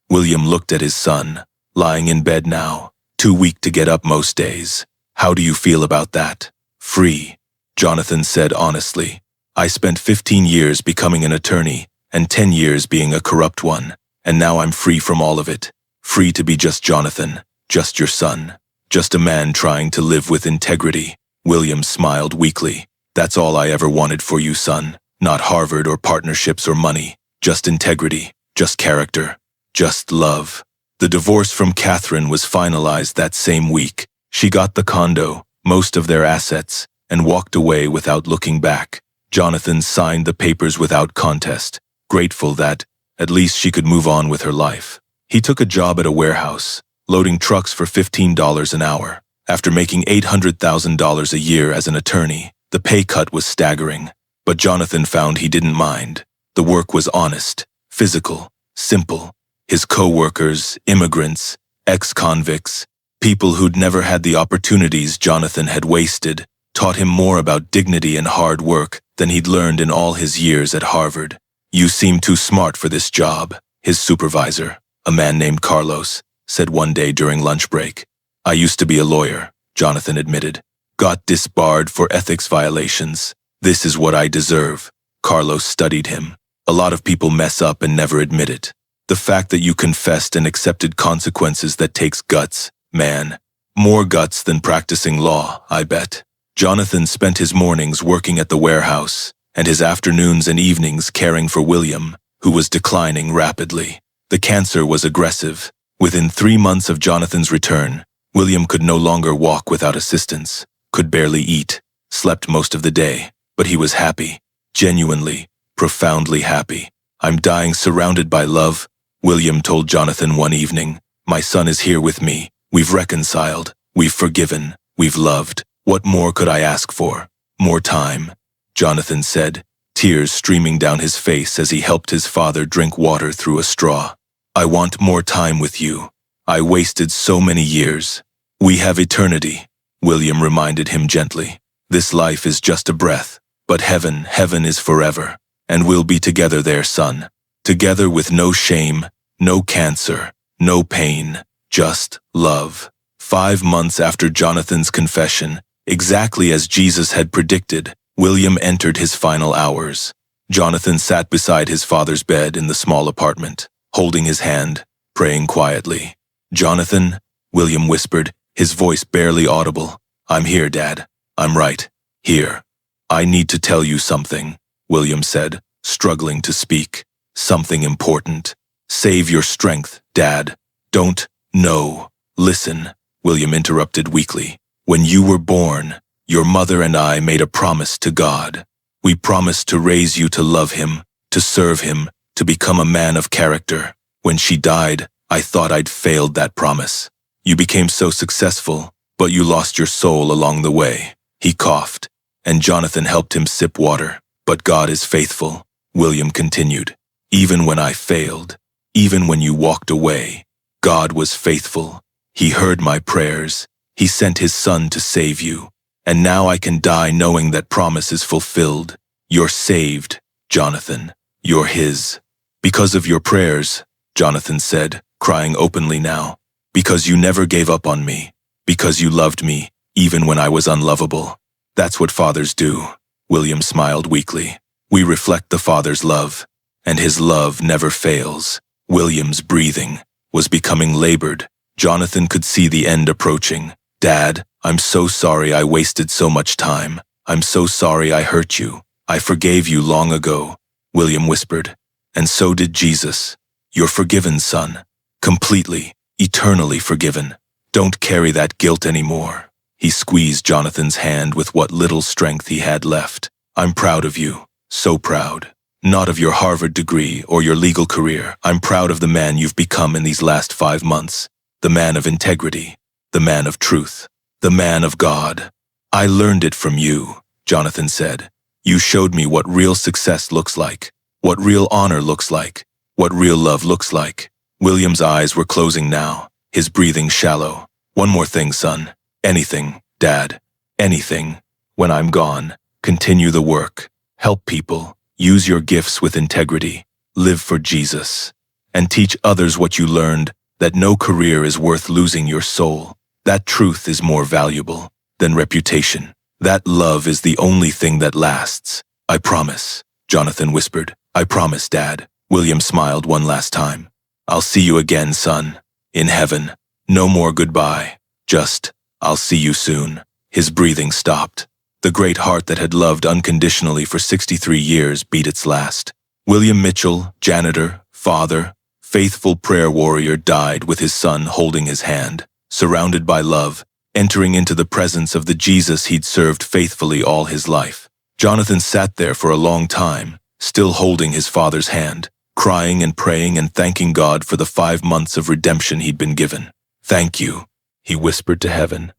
William looked at his son, lying in bed now, too weak to get up most days. "How do you feel about that?" "Free," Jonathan said honestly. "I spent 15 years becoming an attorney and 10 years being a corrupt one, and now I'm free from all of it. Free to be just Jonathan, just your son, just a man trying to live with integrity." William smiled weakly. "That's all I ever wanted for you, son. Not Harvard or partnerships or money. Just integrity, just character, just love." The divorce from Catherine was finalized that same week. She got the condo, most of their assets, and walked away without looking back. Jonathan signed the papers without contest, grateful that, at least, she could move on with her life. He took a job at a warehouse, loading trucks for $15 an hour. After making $800,000 a year as an attorney, the pay cut was staggering. But Jonathan found he didn't mind. The work was honest, physical, simple. His co-workers, immigrants, ex-convicts, People who'd never had the opportunities Jonathan had wasted taught him more about dignity and hard work than he'd learned in all his years at Harvard. "You seem too smart for this job," his supervisor, a man named Carlos, said one day during lunch break. "I used to be a lawyer," Jonathan admitted. "Got disbarred for ethics violations. This is what I deserve." Carlos studied him. "A lot of people mess up and never admit it. The fact that you confessed and accepted consequences, that takes guts, man. More guts than practicing law, I bet." Jonathan spent his mornings working at the warehouse and his afternoons and evenings caring for William, who was declining rapidly. The cancer was aggressive. Within 3 months of Jonathan's return, William could no longer walk without assistance, could barely eat, slept most of the day, but he was happy, genuinely, profoundly happy. "I'm dying surrounded by love," William told Jonathan one evening. "My son is here with me. We've reconciled, we've forgiven, we've loved. What more could I ask for? More time," Jonathan said, tears streaming down his face as he helped his father drink water through a straw. "I want more time with you. I wasted so many years." "We have eternity," William reminded him gently. "This life is just a breath, but heaven is forever, and we'll be together there, son. Together with no shame, no cancer, no pain, just love." 5 months after Jonathan's confession, exactly as Jesus had predicted, William entered his final hours. Jonathan sat beside his father's bed in the small apartment, holding his hand, praying quietly. "Jonathan," William whispered, his voice barely audible. "I'm here, Dad. I'm right here." "I need to tell you something," William said, struggling to speak. "Something important. Save your strength, Dad. Don't, no. Listen," William interrupted weakly. "When you were born, your mother and I made a promise to God. We promised to raise you to love Him, to serve Him, to become a man of character. When she died, I thought I'd failed that promise. You became so successful, but you lost your soul along the way." He coughed, and Jonathan helped him sip water. "But God is faithful," William continued. "Even when I failed, even when you walked away, God was faithful. He heard my prayers. He sent His Son to save you. And now I can die knowing that promise is fulfilled. You're saved, Jonathan. You're His. Because of your prayers," Jonathan said, crying openly now. "Because you never gave up on me. Because you loved me, even when I was unlovable. That's what fathers do." William smiled weakly. "We reflect the Father's love, and His love never fails." William's breathing was becoming labored. Jonathan could see the end approaching. "Dad, I'm so sorry I wasted so much time. I'm so sorry I hurt you. I forgave you long ago," William whispered. "And so did Jesus. You're forgiven, son. Completely, eternally forgiven. Don't carry that guilt anymore." He squeezed Jonathan's hand with what little strength he had left. "I'm proud of you. So proud. Not of your Harvard degree or your legal career. I'm proud of the man you've become in these last 5 months. The man of integrity. The man of truth. The man of God. I learned it from you," Jonathan said. "You showed me what real success looks like, what real honor looks like, what real love looks like." William's eyes were closing now, his breathing shallow. "One more thing, son. Anything, Dad. Anything. When I'm gone, continue the work. Help people. Use your gifts with integrity. Live for Jesus. And teach others what you learned, that no career is worth losing your soul. That truth is more valuable than reputation. That love is the only thing that lasts. I promise," Jonathan whispered. "I promise, Dad." William smiled one last time. "I'll see you again, son. In heaven. No more goodbye. Just, I'll see you soon." His breathing stopped. The great heart that had loved unconditionally for 63 years beat its last. William Mitchell, janitor, father, faithful prayer warrior, died with his son holding his hand, surrounded by love, entering into the presence of the Jesus he'd served faithfully all his life. Jonathan sat there for a long time, still holding his father's hand, crying and praying and thanking God for the 5 months of redemption he'd been given. "Thank you," he whispered to heaven.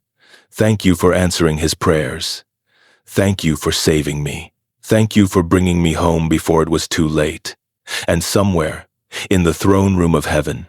"Thank you for answering his prayers. Thank you for saving me. Thank you for bringing me home before it was too late." And somewhere, in the throne room of heaven,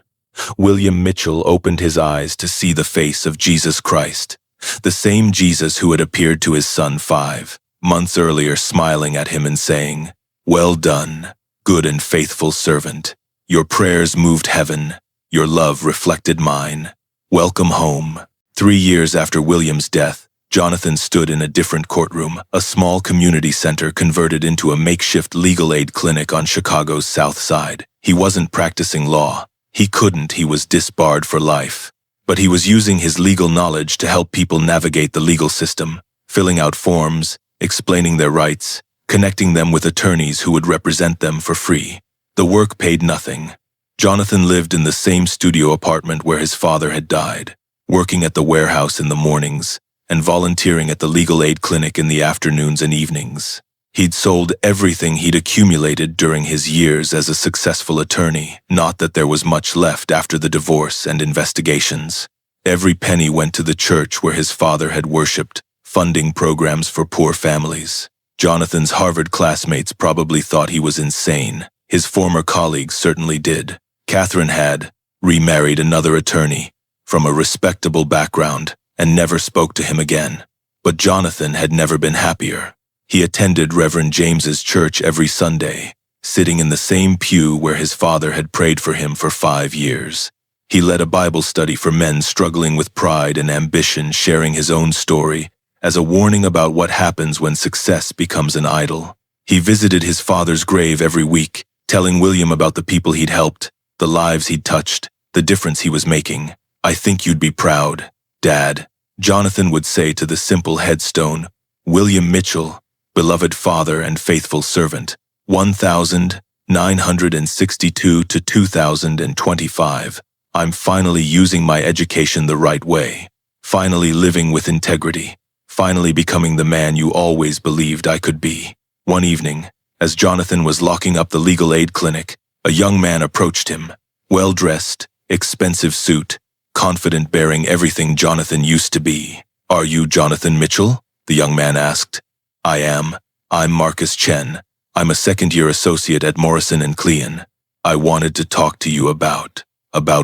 William Mitchell opened his eyes to see the face of Jesus Christ, the same Jesus who had appeared to his son 5 months earlier, smiling at him and saying, "Well done, good and faithful servant. Your prayers moved heaven. Your love reflected mine. Welcome home." 3 years after William's death, Jonathan stood in a different courtroom, a small community center converted into a makeshift legal aid clinic on Chicago's South Side. He wasn't practicing law. He couldn't. He was disbarred for life. But he was using his legal knowledge to help people navigate the legal system, filling out forms, explaining their rights, connecting them with attorneys who would represent them for free. The work paid nothing. Jonathan lived in the same studio apartment where his father had died, working at the warehouse in the mornings, and volunteering at the legal aid clinic in the afternoons and evenings. He'd sold everything he'd accumulated during his years as a successful attorney, not that there was much left after the divorce and investigations. Every penny went to the church where his father had worshipped, funding programs for poor families. Jonathan's Harvard classmates probably thought he was insane. His former colleagues certainly did. Catherine had remarried another attorney from a respectable background and never spoke to him again. But Jonathan had never been happier. He attended Reverend James's church every Sunday, sitting in the same pew where his father had prayed for him for 5 years. He led a Bible study for men struggling with pride and ambition, sharing his own story as a warning about what happens when success becomes an idol. He visited his father's grave every week, telling William about the people he'd helped, the lives he'd touched, the difference he was making. "I think you'd be proud, Dad," Jonathan would say to the simple headstone, "William Mitchell, beloved father and faithful servant, 1962 to 2025. I'm finally using my education the right way, finally living with integrity, finally becoming the man you always believed I could be." One evening, as Jonathan was locking up the legal aid clinic, a young man approached him, well-dressed, expensive suit, confident, bearing everything Jonathan used to be. "Are you Jonathan Mitchell?" the young man asked. "I am. I'm Marcus Chen. I'm a second-year associate at Morrison & Clean. I wanted to talk to you about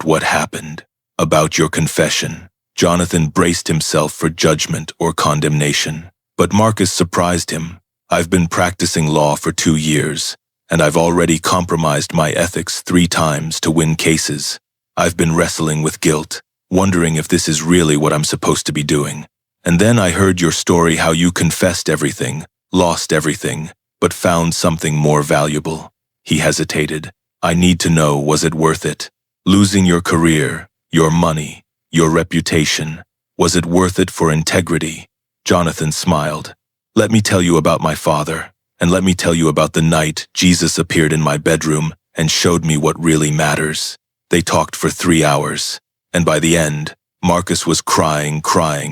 what happened, about your confession." Jonathan braced himself for judgment or condemnation, but Marcus surprised him. "I've been practicing law for 2 years, and I've already compromised my ethics 3 times to win cases. I've been wrestling with guilt, wondering if this is really what I'm supposed to be doing. And then I heard your story, how you confessed everything, lost everything, but found something more valuable." He hesitated. "I need to know, was it worth it? Losing your career, your money, your reputation, was it worth it for integrity?" Jonathan smiled. "Let me tell you about my father, and let me tell you about the night Jesus appeared in my bedroom and showed me what really matters." They talked for 3 hours, and by the end, Marcus was crying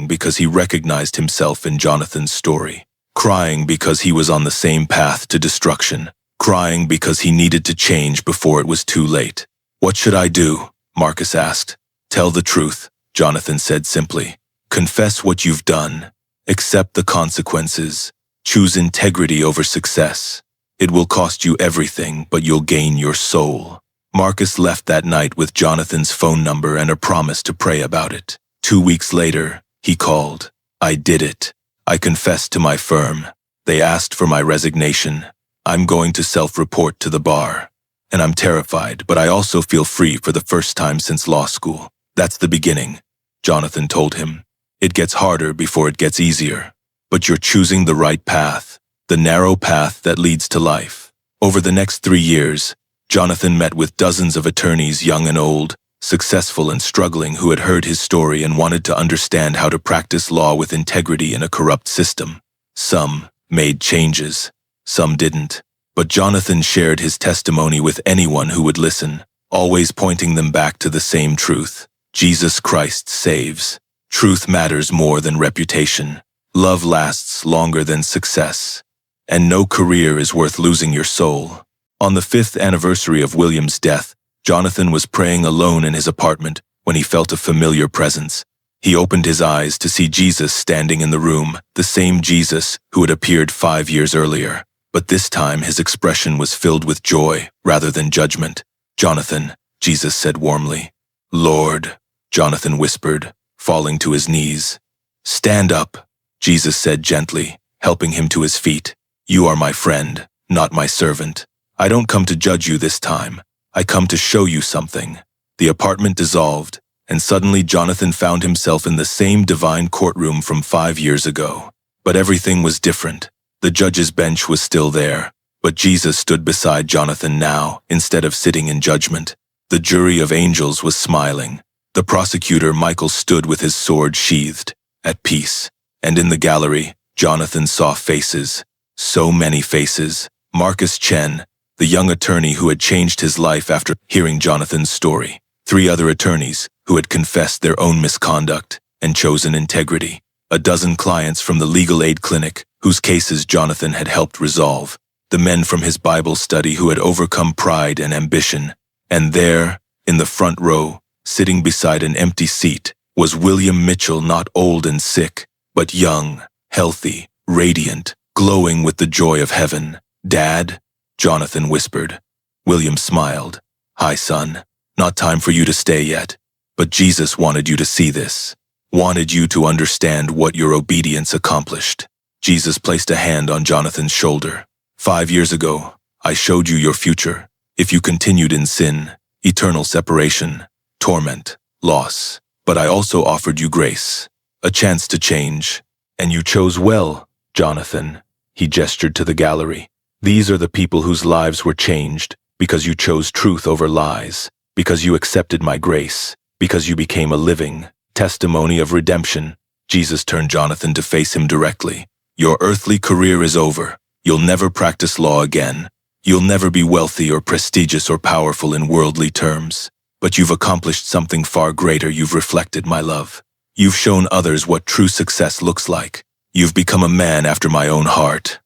because he recognized himself in Jonathan's story. Crying because he was on the same path to destruction. Crying because he needed to change before it was too late. "What should I do?" Marcus asked. "Tell the truth," Jonathan said simply. "Confess what you've done. Accept the consequences. Choose integrity over success. It will cost you everything, but you'll gain your soul." Marcus left that night with Jonathan's phone number and a promise to pray about it. 2 weeks later, he called. "I did it. I confessed to my firm. They asked for my resignation. I'm going to self-report to the bar. And I'm terrified, but I also feel free for the first time since law school." "That's the beginning," Jonathan told him. "It gets harder before it gets easier. But you're choosing the right path, the narrow path that leads to life." Over the next 3 years, Jonathan met with dozens of attorneys, young and old, successful and struggling, who had heard his story and wanted to understand how to practice law with integrity in a corrupt system. Some made changes, some didn't. But Jonathan shared his testimony with anyone who would listen, always pointing them back to the same truth. Jesus Christ saves. Truth matters more than reputation. Love lasts longer than success. And no career is worth losing your soul. On the 5th anniversary of William's death, Jonathan was praying alone in his apartment when he felt a familiar presence. He opened his eyes to see Jesus standing in the room, the same Jesus who had appeared 5 years earlier. But this time his expression was filled with joy rather than judgment. "Jonathan," Jesus said warmly, Lord, Jonathan whispered, falling to his knees. Stand up, Jesus said gently, helping him to his feet. You are my friend, not my servant. I don't come to judge you this time. I come to show you something. The apartment dissolved, and suddenly Jonathan found himself in the same divine courtroom from 5 years ago. But everything was different. The judge's bench was still there, but Jesus stood beside Jonathan now, instead of sitting in judgment. The jury of angels was smiling. The prosecutor, Michael, stood with his sword sheathed, at peace. And in the gallery, Jonathan saw faces. So many faces. Marcus Chen, the young attorney who had changed his life after hearing Jonathan's story. 3 other attorneys who had confessed their own misconduct and chosen integrity. A dozen clients from the legal aid clinic whose cases Jonathan had helped resolve. The men from his Bible study who had overcome pride and ambition. And there, in the front row, sitting beside an empty seat, was William Mitchell, not old and sick, but young, healthy, radiant, glowing with the joy of heaven. Dad, Jonathan whispered. William smiled. Hi, son. Not time for you to stay yet. But Jesus wanted you to see this. Wanted you to understand what your obedience accomplished. Jesus placed a hand on Jonathan's shoulder. 5 years ago, I showed you your future. If you continued in sin, eternal separation, torment, loss. But I also offered you grace, a chance to change. And you chose well, Jonathan. He gestured to the gallery. These are the people whose lives were changed because you chose truth over lies, because you accepted my grace, because you became a living testimony of redemption. Jesus turned Jonathan to face him directly. Your earthly career is over. You'll never practice law again. You'll never be wealthy or prestigious or powerful in worldly terms. But you've accomplished something far greater. You've reflected my love. You've shown others what true success looks like. You've become a man after my own heart.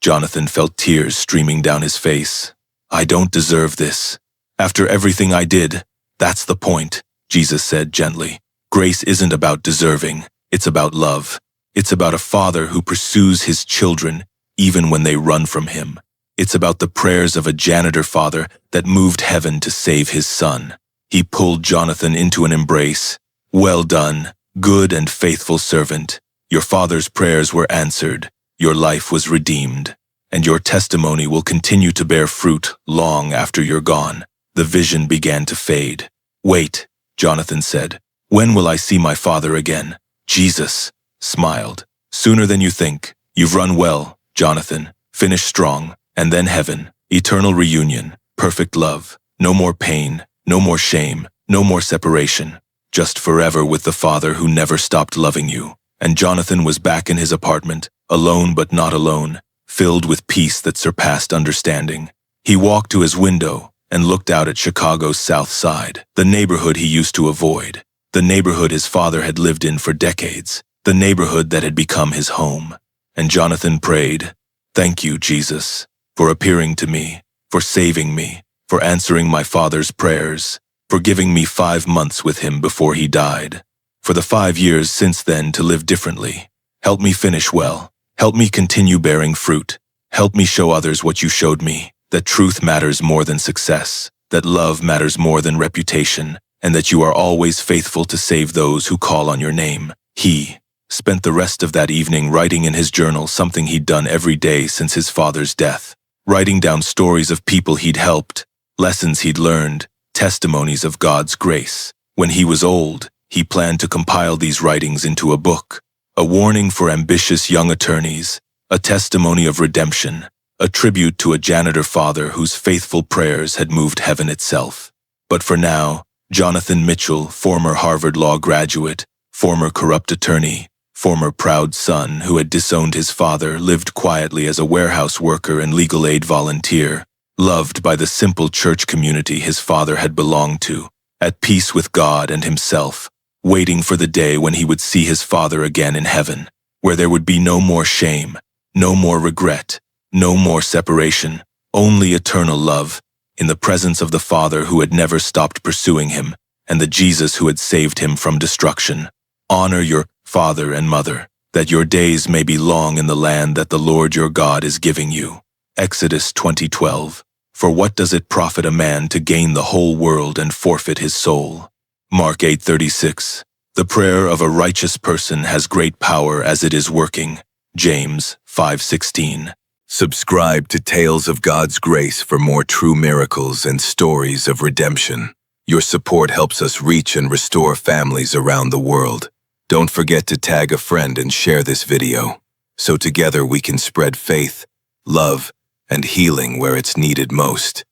Jonathan felt tears streaming down his face. I don't deserve this. After everything I did, that's the point, Jesus said gently. Grace isn't about deserving. It's about love. It's about a father who pursues his children even when they run from him. It's about the prayers of a janitor father that moved heaven to save his son. He pulled Jonathan into an embrace. Well done, good and faithful servant. Your father's prayers were answered. Your life was redeemed. And your testimony will continue to bear fruit long after you're gone. The vision began to fade. Wait, Jonathan said. When will I see my father again? Jesus smiled. Sooner than you think. You've run well, Jonathan. Finish strong. And then heaven, eternal reunion, perfect love. No more pain, no more shame, no more separation. Just forever with the Father who never stopped loving you. And Jonathan was back in his apartment, alone but not alone, filled with peace that surpassed understanding. He walked to his window and looked out at Chicago's South Side, the neighborhood he used to avoid, the neighborhood his father had lived in for decades, the neighborhood that had become his home. And Jonathan prayed, Thank you, Jesus, for appearing to me, for saving me, for answering my father's prayers, for giving me 5 months with him before he died, for the 5 years since then to live differently. Help me finish well. Help me continue bearing fruit. Help me show others what you showed me, that truth matters more than success, that love matters more than reputation, and that you are always faithful to save those who call on your name. He spent the rest of that evening writing in his journal something he'd done every day since his father's death, writing down stories of people he'd helped, lessons he'd learned, testimonies of God's grace. When he was old, he planned to compile these writings into a book, a warning for ambitious young attorneys, a testimony of redemption, a tribute to a janitor father whose faithful prayers had moved heaven itself. But for now, Jonathan Mitchell, former Harvard Law graduate, former corrupt attorney, former proud son who had disowned his father, lived quietly as a warehouse worker and legal aid volunteer, loved by the simple church community his father had belonged to, at peace with God and himself, waiting for the day when he would see his father again in heaven, where there would be no more shame, no more regret, no more separation, only eternal love, in the presence of the Father who had never stopped pursuing him, and the Jesus who had saved him from destruction. Honor your father and mother, that your days may be long in the land that the Lord your God is giving you. Exodus 20:12. For what does it profit a man to gain the whole world and forfeit his soul? Mark 8:36. The prayer of a righteous person has great power as it is working. James 5:16. Subscribe to Tales of God's Grace for more true miracles and stories of redemption. Your support helps us reach and restore families around the world. Don't forget to tag a friend and share this video, so together we can spread faith, love, and healing where it's needed most.